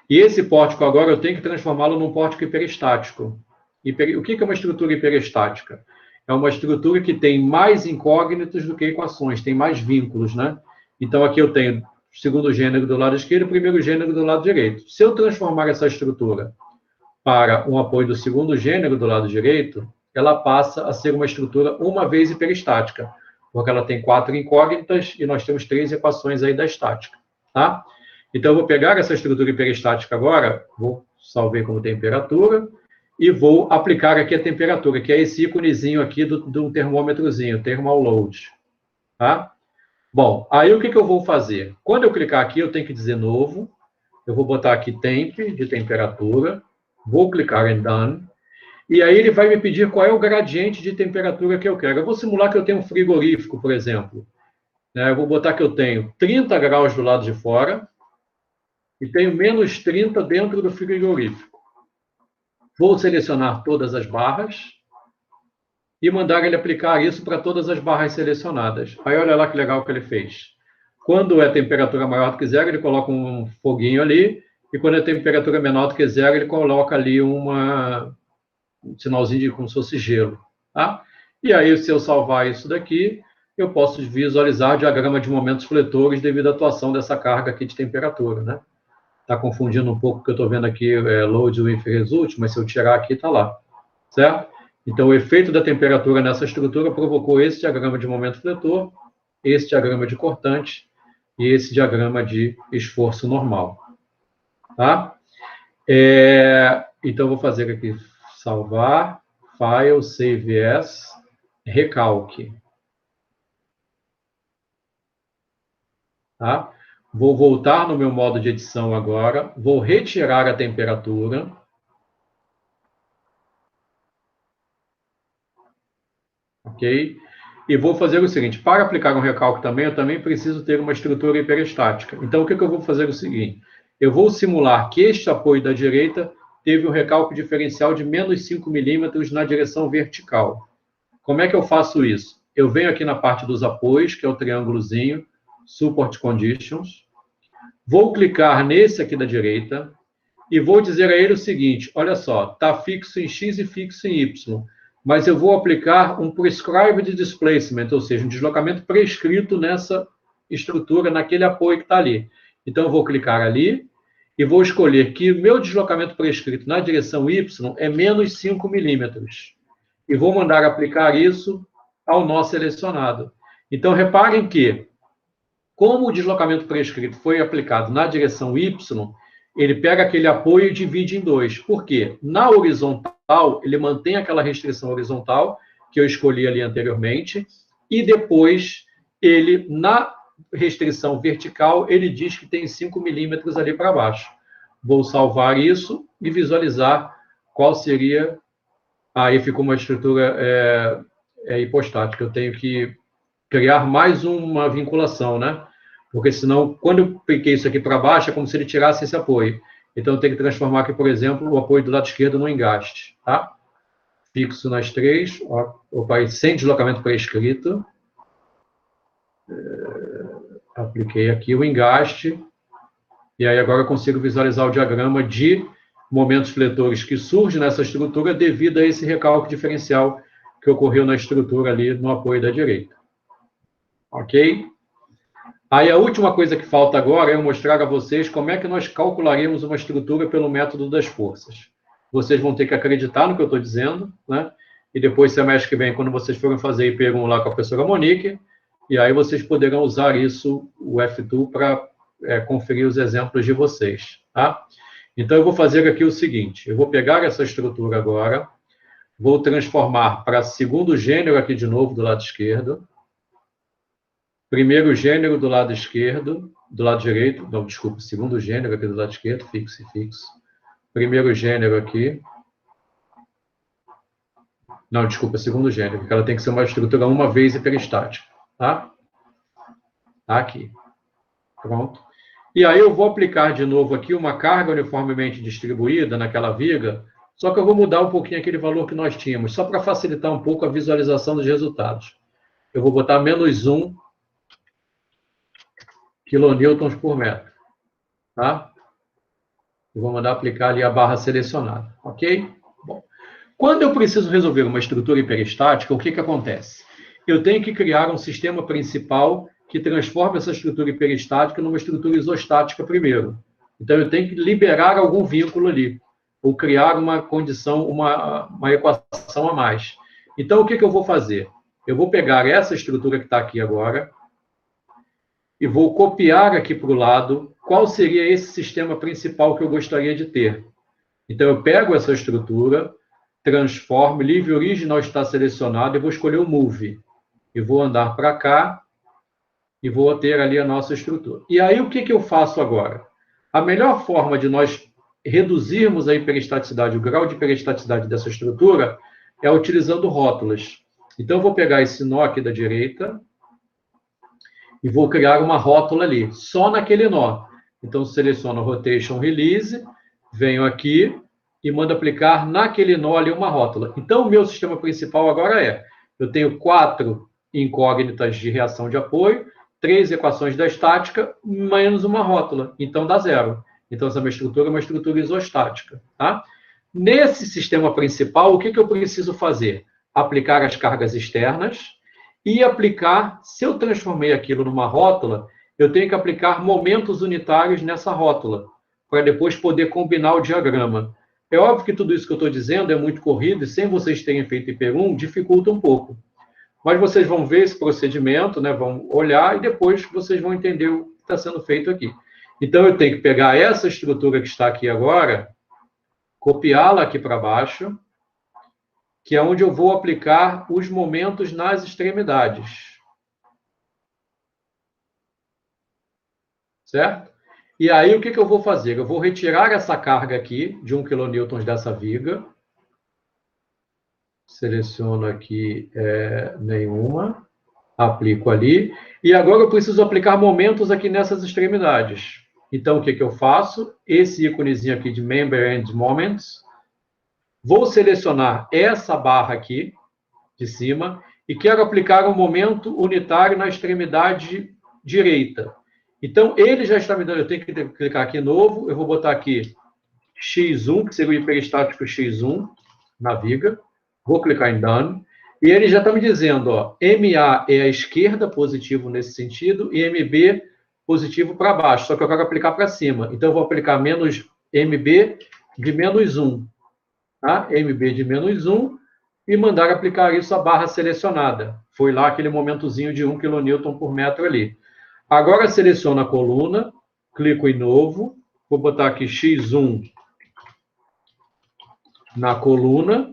E esse pórtico agora eu tenho que transformá-lo num pórtico hiperestático. O que é uma estrutura hiperestática? É uma estrutura que tem mais incógnitos do que equações, tem mais vínculos, né? Então, aqui eu tenho o segundo gênero do lado esquerdo e o primeiro gênero do lado direito. Se eu transformar essa estrutura para um apoio do segundo gênero do lado direito, ela passa a ser uma estrutura uma vez hiperestática, porque ela tem 4 incógnitas e nós temos 3 equações aí da estática, tá? Então, eu vou pegar essa estrutura hiperestática agora, vou salvar como temperatura, e vou aplicar aqui a temperatura, que é esse íconezinho aqui do termômetrozinho, thermal load, tá? Bom, aí o que eu vou fazer? Quando eu clicar aqui, eu tenho que dizer novo, eu vou botar aqui temp, de temperatura, vou clicar em done, e aí ele vai me pedir qual é o gradiente de temperatura que eu quero. Eu vou simular que eu tenho um frigorífico, por exemplo. Eu vou botar que eu tenho 30 graus do lado de fora e tenho menos 30 dentro do frigorífico. Vou selecionar todas as barras e mandar ele aplicar isso para todas as barras selecionadas. Aí olha lá que legal que ele fez. Quando é temperatura maior do que zero, ele coloca um foguinho ali, e quando é temperatura menor do que zero, ele coloca ali um sinalzinho de como se fosse gelo. Tá? E aí, se eu salvar isso daqui, eu posso visualizar o diagrama de momentos fletores devido à atuação dessa carga aqui de temperatura, né? Está confundindo um pouco o que eu estou vendo aqui, load with result, mas se eu tirar aqui, está lá, certo? Então, o efeito da temperatura nessa estrutura provocou esse diagrama de momento fletor, esse diagrama de cortante e esse diagrama de esforço normal, tá? Então, eu vou fazer aqui, salvar, file, save as, recalque, tá? Vou voltar no meu modo de edição agora, vou retirar a temperatura. Ok? E vou fazer o seguinte, para aplicar um recalque também, eu também preciso ter uma estrutura hiperestática. Então, o que eu vou fazer é o seguinte, eu vou simular que este apoio da direita teve um recalque diferencial de menos 5 milímetros na direção vertical. Como é que eu faço isso? Eu venho aqui na parte dos apoios, que é o triângulozinho, Support Conditions. Vou clicar nesse aqui da direita e vou dizer a ele o seguinte, olha só, está fixo em X e fixo em Y, mas eu vou aplicar um Prescribed Displacement, ou seja, um deslocamento prescrito nessa estrutura, naquele apoio que está ali. Então, eu vou clicar ali e vou escolher que o meu deslocamento prescrito na direção Y é menos 5 milímetros. E vou mandar aplicar isso ao nó selecionado. Então, reparem que, como o deslocamento prescrito foi aplicado na direção Y, ele pega aquele apoio e divide em 2. Por quê? Na horizontal, ele mantém aquela restrição horizontal que eu escolhi ali anteriormente, e depois, ele, na restrição vertical, ele diz que tem 5 milímetros ali para baixo. Vou salvar isso e visualizar qual seria... Aí ficou uma estrutura hipostática. Eu tenho que criar mais uma vinculação, né? Porque senão, quando eu piquei isso aqui para baixo, é como se ele tirasse esse apoio. Então, eu tenho que transformar aqui, por exemplo, o apoio do lado esquerdo no engaste, tá? Fixo nas 3, opa, sem deslocamento prescrito. Apliquei aqui o engaste. E aí, agora eu consigo visualizar o diagrama de momentos fletores que surge nessa estrutura devido a esse recalque diferencial que ocorreu na estrutura ali no apoio da direita. Ok? Aí a última coisa que falta agora é eu mostrar a vocês como é que nós calcularemos uma estrutura pelo método das forças. Vocês vão ter que acreditar no que eu estou dizendo, né? E depois, semestre que vem, quando vocês forem fazer e pegam lá com a professora Monique, e aí vocês poderão usar isso, o F2, para conferir os exemplos de vocês, tá? Então, eu vou fazer aqui o seguinte, eu vou pegar essa estrutura agora, vou transformar para segundo gênero aqui de novo do lado esquerdo, primeiro gênero do lado esquerdo, do lado direito, não, desculpa, segundo gênero aqui do lado esquerdo, fixo e fixo. Primeiro gênero aqui. Não, desculpa, segundo gênero, porque ela tem que ser uma estrutura uma vez hiperestática, tá? Aqui. Pronto. E aí eu vou aplicar de novo aqui uma carga uniformemente distribuída naquela viga Só que eu vou mudar um pouquinho aquele valor que nós tínhamos, só para facilitar um pouco a visualização dos resultados. Eu vou botar menos 1 quilonewtons por metro. Tá? Eu vou mandar aplicar ali a barra selecionada. Ok? Bom. Quando eu preciso resolver uma estrutura hiperestática, o que acontece? Eu tenho que criar um sistema principal que transforme essa estrutura hiperestática numa estrutura isostática primeiro. Então, eu tenho que liberar algum vínculo ali, ou criar uma condição, uma equação a mais. Então, o que eu vou fazer? Eu vou pegar essa estrutura que está aqui agora e vou copiar aqui para o lado qual seria esse sistema principal que eu gostaria de ter. Então, eu pego essa estrutura, transformo, livre original está selecionado, e vou escolher o Move. E vou andar para cá e vou ter ali a nossa estrutura. E aí, o que eu faço agora? A melhor forma de nós reduzirmos a hiperestaticidade, o grau de hiperestaticidade dessa estrutura, é utilizando rótulas. Então, eu vou pegar esse nó aqui da direita e vou criar uma rótula ali, só naquele nó. Então, seleciono Rotation Release, venho aqui e mando aplicar naquele nó ali uma rótula. Então, o meu sistema principal agora eu tenho 4 incógnitas de reação de apoio, 3 equações da estática, menos uma rótula. Então, dá 0. Então, essa minha estrutura é uma estrutura isostática. Tá? Nesse sistema principal, o que eu preciso fazer? Aplicar as cargas externas e aplicar, se eu transformei aquilo numa rótula, eu tenho que aplicar momentos unitários nessa rótula, para depois poder combinar o diagrama. É óbvio que tudo isso que eu estou dizendo é muito corrido, e sem vocês terem feito IPER1, dificulta um pouco. Mas vocês vão ver esse procedimento, né, vão olhar, e depois vocês vão entender o que está sendo feito aqui. Então, eu tenho que pegar essa estrutura que está aqui agora, copiá-la aqui para baixo, que é onde eu vou aplicar os momentos nas extremidades. Certo? E aí, o que eu vou fazer? Eu vou retirar essa carga aqui, de 1 kN dessa viga. Seleciono aqui nenhuma. Aplico ali. E agora eu preciso aplicar momentos aqui nessas extremidades. Então, o que eu faço? Esse íconezinho aqui de Member and Moments. Vou selecionar essa barra aqui, de cima, e quero aplicar um momento unitário na extremidade direita. Então, ele já está me dando, eu tenho que clicar aqui novo, eu vou botar aqui X1, que seria o hiperestático X1, na viga, vou clicar em Done, e ele já está me dizendo, ó, MA é a esquerda, positivo nesse sentido, e MB positivo para baixo, só que eu quero aplicar para cima. Então, eu vou aplicar menos MB de menos 1, tá? MB de menos 1, e mandar aplicar isso à barra selecionada. Foi lá aquele momentozinho de 1 kN por metro ali. Agora seleciono a coluna, clico em novo, vou botar aqui X1 na coluna,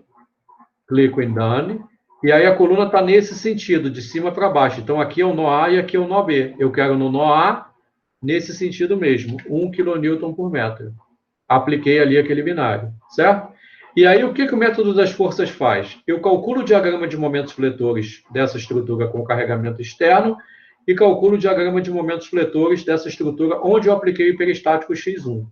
clico em Done, e aí a coluna está nesse sentido, de cima para baixo. Então, aqui é o nó A e aqui é o nó B. Eu quero no nó A, nesse sentido mesmo, 1 kN por metro. Apliquei ali aquele binário, certo? E aí, o que o método das forças faz? Eu calculo o diagrama de momentos fletores dessa estrutura com carregamento externo e calculo o diagrama de momentos fletores dessa estrutura onde eu apliquei o hiperestático X1.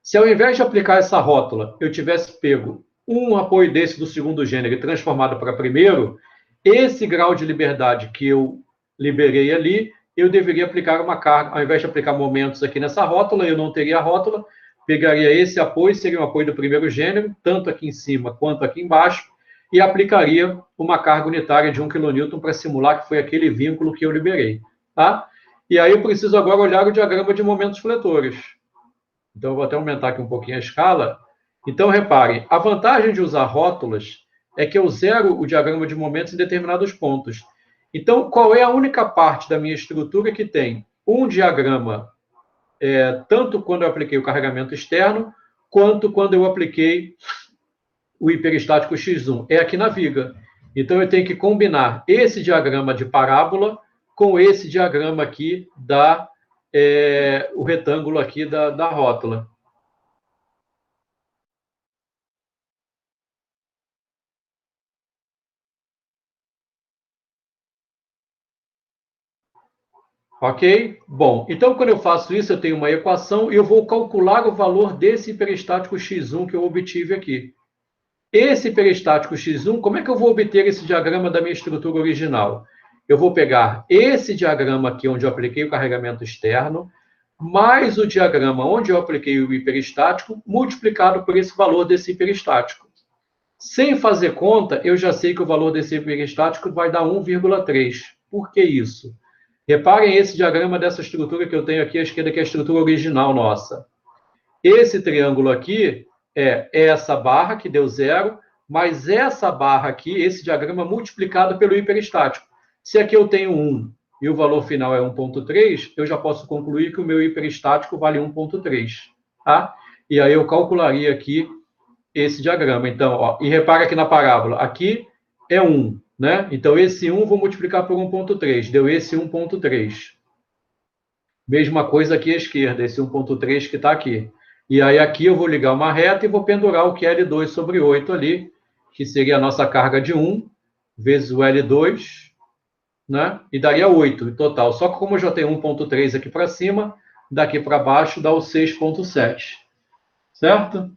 Se ao invés de aplicar essa rótula, eu tivesse pego um apoio desse do segundo gênero e transformado para primeiro, esse grau de liberdade que eu liberei ali, eu deveria aplicar uma carga, ao invés de aplicar momentos aqui nessa rótula, eu não teria a rótula, pegaria esse apoio, seria um apoio do primeiro gênero, tanto aqui em cima quanto aqui embaixo, e aplicaria uma carga unitária de 1 kN para simular que foi aquele vínculo que eu liberei. Tá? E aí eu preciso agora olhar o diagrama de momentos fletores. Então, eu vou até aumentar aqui um pouquinho a escala. Então, reparem, a vantagem de usar rótulas é que eu zero o diagrama de momentos em determinados pontos. Então, qual é a única parte da minha estrutura que tem um diagrama, tanto quando eu apliquei o carregamento externo, quanto quando eu apliquei o hiperestático X1? É aqui na viga. Então, eu tenho que combinar esse diagrama de parábola com esse diagrama aqui o retângulo aqui da rótula. Ok? Bom, então quando eu faço isso, eu tenho uma equação e eu vou calcular o valor desse hiperestático x1 que eu obtive aqui. Esse hiperestático x1, como é que eu vou obter esse diagrama da minha estrutura original? Eu vou pegar esse diagrama aqui, onde eu apliquei o carregamento externo, mais o diagrama onde eu apliquei o hiperestático, multiplicado por esse valor desse hiperestático. Sem fazer conta, eu já sei que o valor desse hiperestático vai dar 1,3. Por que isso? Reparem esse diagrama dessa estrutura que eu tenho aqui à esquerda, que é a estrutura original nossa. Esse triângulo aqui é essa barra, que deu 0, mais essa barra aqui, esse diagrama multiplicado pelo hiperestático. Se aqui eu tenho 1 e o valor final é 1,3, eu já posso concluir que o meu hiperestático vale 1,3. Tá? E aí eu calcularia aqui esse diagrama. Então, ó, e repara aqui na parábola, aqui é 1, né? Então, esse 1 vou multiplicar por 1,3, deu esse 1,3. Mesma coisa aqui à esquerda, esse 1,3 que está aqui. E aí aqui eu vou ligar uma reta e vou pendurar o QL2 sobre 8 ali, que seria a nossa carga de 1, vezes o L2, né? E daria 8 em total. Só que como eu já tenho 1,3 aqui para cima, daqui para baixo dá o 6,7. Certo?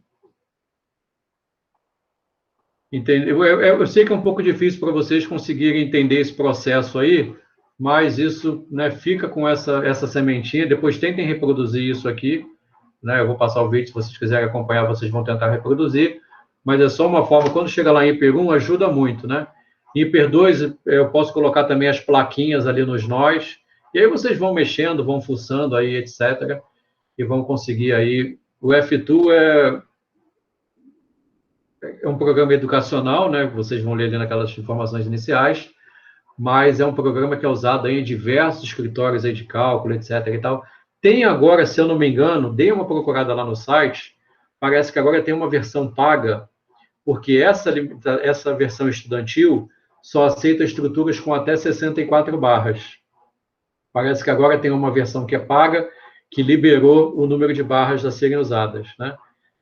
Entendeu? Eu sei que é um pouco difícil para vocês conseguirem entender esse processo aí, mas isso, né, fica com essa sementinha. Depois tentem reproduzir isso aqui, né? Eu vou passar o vídeo, se vocês quiserem acompanhar, vocês vão tentar reproduzir, mas é só uma forma, quando chega lá em hiper 1, ajuda muito, né? Em hiper 2, eu posso colocar também as plaquinhas ali nos nós, e aí vocês vão mexendo, vão fuçando aí, etc., e vão conseguir aí. O F2 é um programa educacional, né? Vocês vão ler ali naquelas informações iniciais, mas é um programa que é usado aí em diversos escritórios aí de cálculo, etc. e tal. Tem agora, se eu não me engano, dei uma procurada lá no site, parece que agora tem uma versão paga, porque essa versão estudantil só aceita estruturas com até 64 barras. Parece que agora tem uma versão que é paga, que liberou o número de barras a serem usadas, né?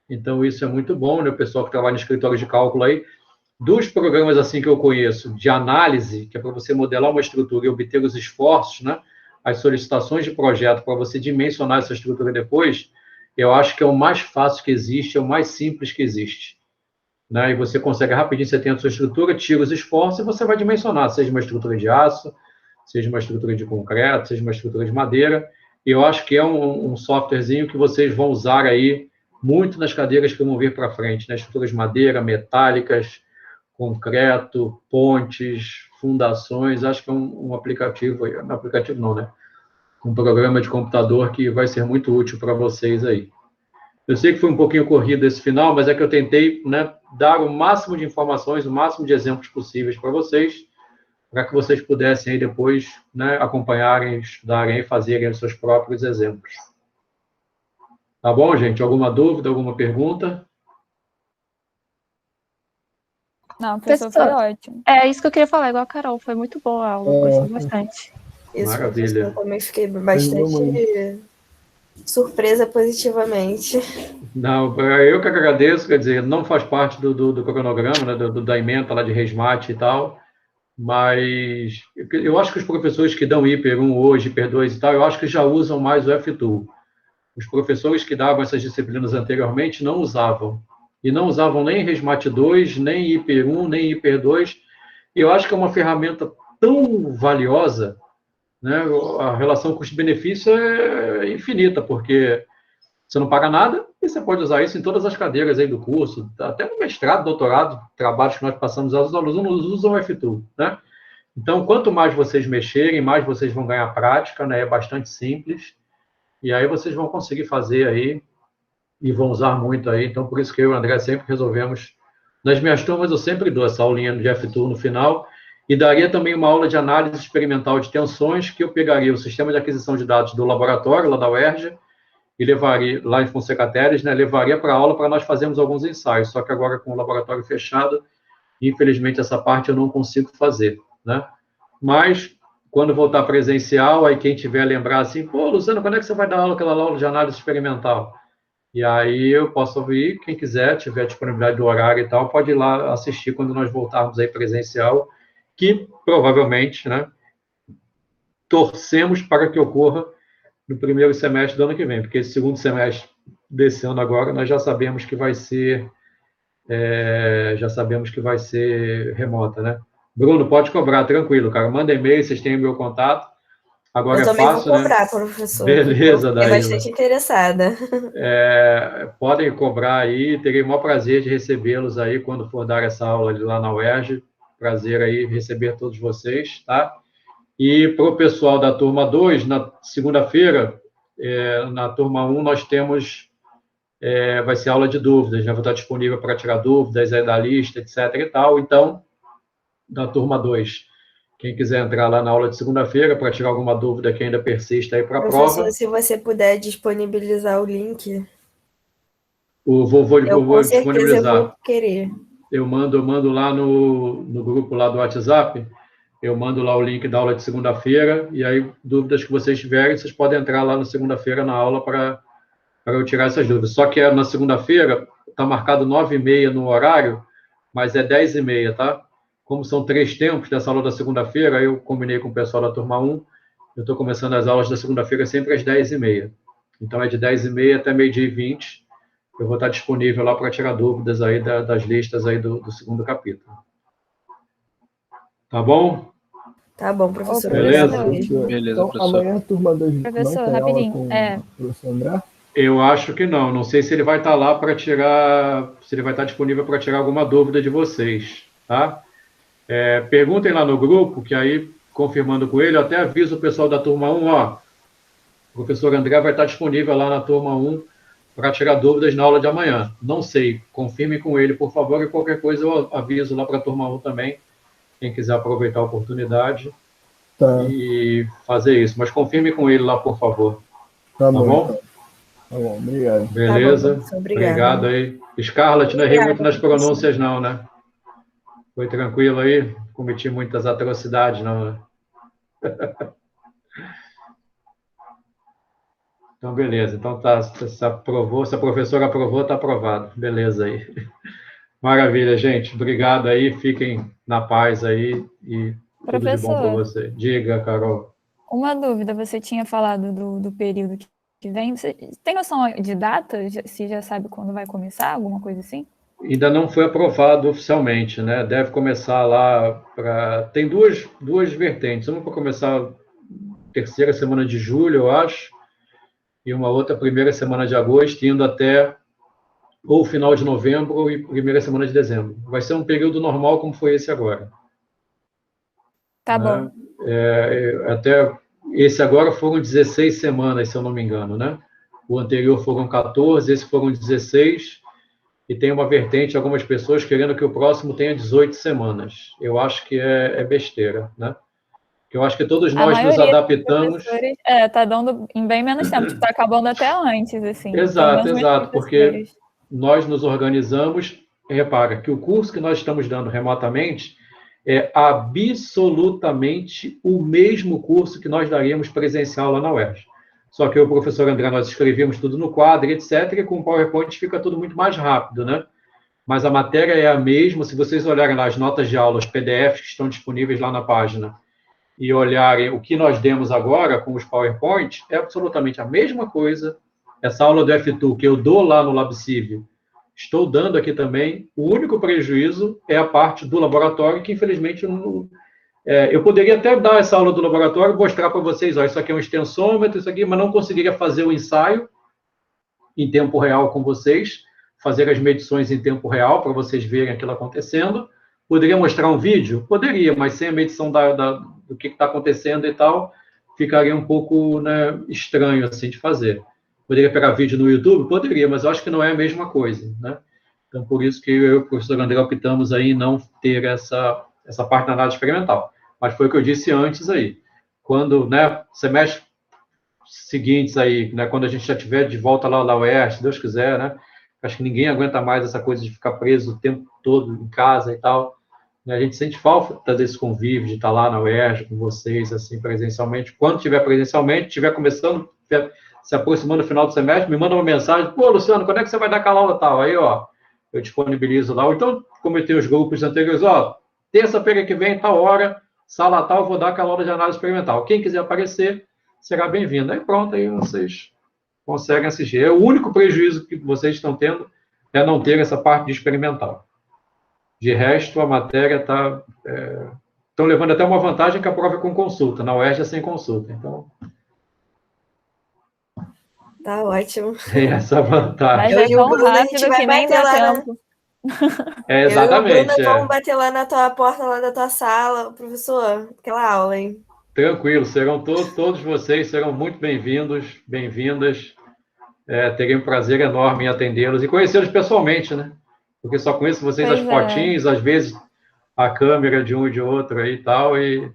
Então, isso é muito bom, né? O pessoal que trabalha em escritórios de cálculo aí, dos programas assim que eu conheço, de análise, que é para você modelar uma estrutura e obter os esforços, né? As solicitações de projeto para você dimensionar essa estrutura depois, eu acho que é o mais fácil que existe, é o mais simples que existe. Né? E você consegue rapidinho, você tem a sua estrutura, tira os esforços e você vai dimensionar, seja uma estrutura de aço, seja uma estrutura de concreto, seja uma estrutura de madeira. E eu acho que é um softwarezinho que vocês vão usar aí muito nas cadeiras que vão vir para frente, né? Estruturas de madeira, metálicas, concreto, pontes, fundações. Acho que é um aplicativo, não aplicativo não, né? Um programa de computador que vai ser muito útil para vocês aí. Eu sei que foi um pouquinho corrido esse final, mas é que eu tentei, né, dar o máximo de informações, o máximo de exemplos possíveis para vocês, para que vocês pudessem aí depois, né, acompanharem, estudarem e fazerem os seus próprios exemplos. Tá bom, gente? Alguma dúvida, alguma pergunta? Não, professor, foi ótimo. É isso que eu queria falar, igual a Carol, foi muito boa a aula, gostei bastante. Isso, Maravilha. eu também fiquei bastante surpresa positivamente. Não, eu que agradeço, quer dizer, não faz parte do cronograma, né, da ementa lá de resmate e tal, mas eu acho que os professores que dão hiper 1 hoje, hiper 2 e tal, eu acho que já usam mais o F2. Os professores que davam essas disciplinas anteriormente não usavam. E não usavam nem Resmate 2, nem hiper 1, nem hiper 2. E eu acho que é uma ferramenta tão valiosa, né? A relação custo-benefício é infinita, porque você não paga nada e você pode usar isso em todas as cadeiras aí do curso, até no mestrado, doutorado, trabalhos que nós passamos, os alunos usam o F2, né? Então, quanto mais vocês mexerem, mais vocês vão ganhar prática, né? É bastante simples. E aí vocês vão conseguir fazer aí e vão usar muito aí. Então, por isso que eu e o André sempre resolvemos. Nas minhas turmas, eu sempre dou essa aulinha de F2 no final. E daria também uma aula de análise experimental de tensões, que eu pegaria o sistema de aquisição de dados do laboratório, lá da UERJ, e levaria, lá em Fonseca Teles, né, levaria para a aula para nós fazermos alguns ensaios. Só que agora, com o laboratório fechado, infelizmente, essa parte eu não consigo fazer, né? Mas, quando voltar presencial, aí quem tiver lembrar assim, pô, Luciano, quando é que você vai dar aula, aquela aula de análise experimental? E aí eu posso ouvir, quem quiser, tiver disponibilidade do horário e tal, pode ir lá assistir quando nós voltarmos aí presencial, que provavelmente, né, torcemos para que ocorra no primeiro semestre do ano que vem, porque esse segundo semestre desse ano agora nós já sabemos que vai ser remota, né? Bruno, pode cobrar, tranquilo, cara. Manda e-mail, vocês têm o meu contato. Agora Eu também fácil, vou cobrar, né? professor. Beleza, Fiquei Daíla. bastante interessada. Podem cobrar aí, terei o maior prazer de recebê-los aí quando for dar essa aula ali lá na UERJ. Prazer aí receber todos vocês, tá? E para o pessoal da turma 2, na segunda-feira, na turma 1, nós temos, vai ser aula de dúvidas, já vou estar disponível para tirar dúvidas aí da lista, etc. e tal. Então, da turma 2, quem quiser entrar lá na aula de segunda-feira para tirar alguma dúvida que ainda persista aí para a prova. Professor, se você puder disponibilizar o link, eu vou com certeza disponibilizar. eu vou querer. Eu mando lá no grupo lá do WhatsApp, eu mando lá o link da aula de segunda-feira, e aí, dúvidas que vocês tiverem, vocês podem entrar lá na segunda-feira na aula para eu tirar essas dúvidas. Só que na segunda-feira, está marcado 9h30 no horário, mas é 10h30, tá? Como são 3 tempos dessa aula da segunda-feira, eu combinei com o pessoal da turma 1, eu estou começando as aulas da segunda-feira sempre às 10h30. Então, é de 10h30 até 12h20, eu vou estar disponível lá para tirar dúvidas aí das listas aí do segundo capítulo. Tá bom? Tá bom, professor. Beleza? Beleza, Então, professor. amanhã a turma 2 não Professor, tem rapidinho, aula com o professor André? Eu acho que não. Não sei se ele vai estar lá para tirar, se ele vai estar disponível para tirar alguma dúvida de vocês, tá? Perguntem lá no grupo, que aí, confirmando com ele, eu até aviso o pessoal da turma 1, ó, o professor André vai estar disponível lá na turma 1 para tirar dúvidas na aula de amanhã. Não sei, confirme com ele, por favor, e qualquer coisa eu aviso lá para a turma 1 também, quem quiser aproveitar a oportunidade e fazer isso. Mas confirme com ele lá, por favor. Tá bom? bom? Tá bom, obrigado. Beleza? Tá bom, obrigado. Obrigado aí. Scarlett, não errei muito nas pronúncias, não, né? Foi tranquilo aí? Cometi muitas atrocidades, não, né? Então, beleza. Então, tá, se a professora aprovou, está aprovado. Beleza aí. Maravilha, gente. Obrigado aí. Fiquem na paz aí e tudo de bom para você. Diga, Carol. Uma dúvida, você tinha falado do período que vem. Você tem noção de data? Se já sabe quando vai começar? Alguma coisa assim? Ainda não foi aprovado oficialmente, né? Deve começar lá para... Tem duas vertentes. Uma para começar terceira semana de julho, eu acho, e uma outra primeira semana de agosto, indo até ou final de novembro e primeira semana de dezembro. Vai ser um período normal como foi esse agora. Tá né? bom. Até esse agora foram 16 semanas, se eu não me engano, né? O anterior foram 14, esse foram 16, e tem uma vertente, algumas pessoas querendo que o próximo tenha 18 semanas. Eu acho que é besteira, né? Porque eu acho que todos nós nos adaptamos... Tá dando em bem menos tempo, tá acabando até antes, assim. Exato, porque nós nos organizamos, repara, que o curso que nós estamos dando remotamente é absolutamente o mesmo curso que nós daríamos presencial lá na UERJ. Só que o professor André, nós escrevíamos tudo no quadro, etc., e com o PowerPoint fica tudo muito mais rápido, né? Mas a matéria é a mesma, se vocês olharem lá as notas de aula, os PDFs que estão disponíveis lá na página, e olharem o que nós demos agora com os PowerPoint, é absolutamente a mesma coisa. Essa aula do F2 que eu dou lá no LabCiv, estou dando aqui também. O único prejuízo é a parte do laboratório, que infelizmente eu poderia até dar essa aula do laboratório e mostrar para vocês, ó, isso aqui é um extensômetro, isso aqui, mas não conseguiria fazer o ensaio em tempo real com vocês, fazer as medições em tempo real para vocês verem aquilo acontecendo. Poderia mostrar um vídeo? Poderia, mas sem a medição do que está acontecendo e tal, ficaria um pouco, né, estranho assim de fazer. Poderia pegar vídeo no YouTube? Poderia, mas eu acho que não é a mesma coisa, né? Então, por isso que eu e o professor André optamos aí em não ter essa parte da análise experimental. Mas foi o que eu disse antes aí. Quando, né, semestre seguintes aí, né, quando a gente já estiver de volta lá na UERJ, se Deus quiser, né? Acho que ninguém aguenta mais essa coisa de ficar preso o tempo todo em casa e tal. A gente sente falta desse convívio, de estar lá na UERJ com vocês, assim, presencialmente. Quando estiver presencialmente, estiver começando, se aproximando do final do semestre, me manda uma mensagem, pô, Luciano, quando é que você vai dar aquela aula tal? Aí, ó, eu disponibilizo lá. Ou então, como eu tenho os grupos anteriores, ó, terça-feira que vem, tal hora, sala tal, vou dar aquela aula de análise experimental. Quem quiser aparecer, será bem-vindo. Aí pronto, aí vocês conseguem assistir. O único prejuízo que vocês estão tendo é não ter essa parte de experimental. De resto, a matéria está... estão levando até uma vantagem que a prova é com consulta. Na UERJ é sem consulta. Então, Tá ótimo. tem essa vantagem. Mas é e o tão Bruno, a gente rápido vai que nem bater dá lá, né? tempo. Exatamente. Eu e o Bruno vamos bater lá na tua porta, lá da tua sala. Professor, aquela aula, hein? Tranquilo, serão todos vocês serão muito bem-vindos, bem-vindas. Terei um prazer enorme em atendê-los e conhecê-los pessoalmente, né? Porque só conheço vocês Pois as é. fotinhos, às vezes a câmera de um e de outro aí e tal, e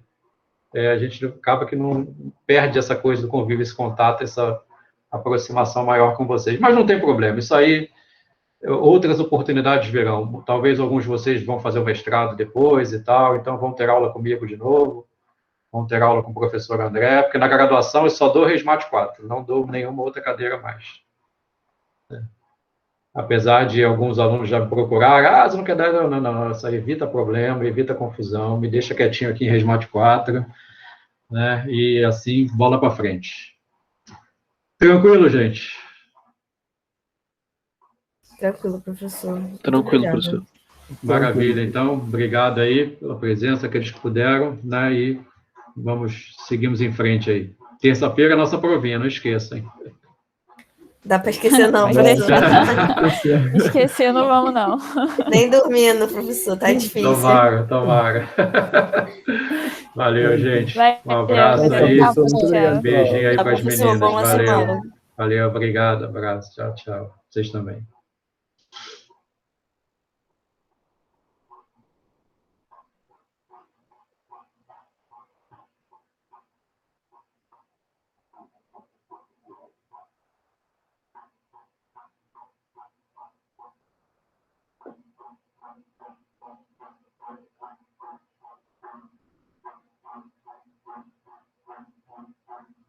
a gente acaba que não perde essa coisa do convívio, esse contato, essa aproximação maior com vocês. Mas não tem problema, isso aí, outras oportunidades virão. Talvez alguns de vocês vão fazer o mestrado depois e tal, então vão ter aula comigo de novo, vão ter aula com o professor André, porque na graduação eu só dou RESMAT 4, não dou nenhuma outra cadeira mais. Apesar de alguns alunos já me procurarem, você não quer dar... Não, isso aí evita problema, evita confusão, me deixa quietinho aqui em RESMAT 4, né? E assim, bola para frente. Tranquilo, gente? Tranquilo, professor. Muito Tranquilo, obrigada. professor. Maravilha, então, obrigado aí pela presença, aqueles que puderam, né? E seguimos em frente aí. Terça-feira é a nossa provinha, não esqueçam, hein? Dá para esquecer não, Pode professor. Esquecer, não vamos, não. Nem dormindo, professor. Tá difícil. Tomara. Valeu, gente. Um Valeu, abraço aí. Professor, muito obrigado. Beijinho aí Tá, para as professor, meninas. boa Valeu. semana. Valeu, obrigado. Abraço. Tchau. Vocês também.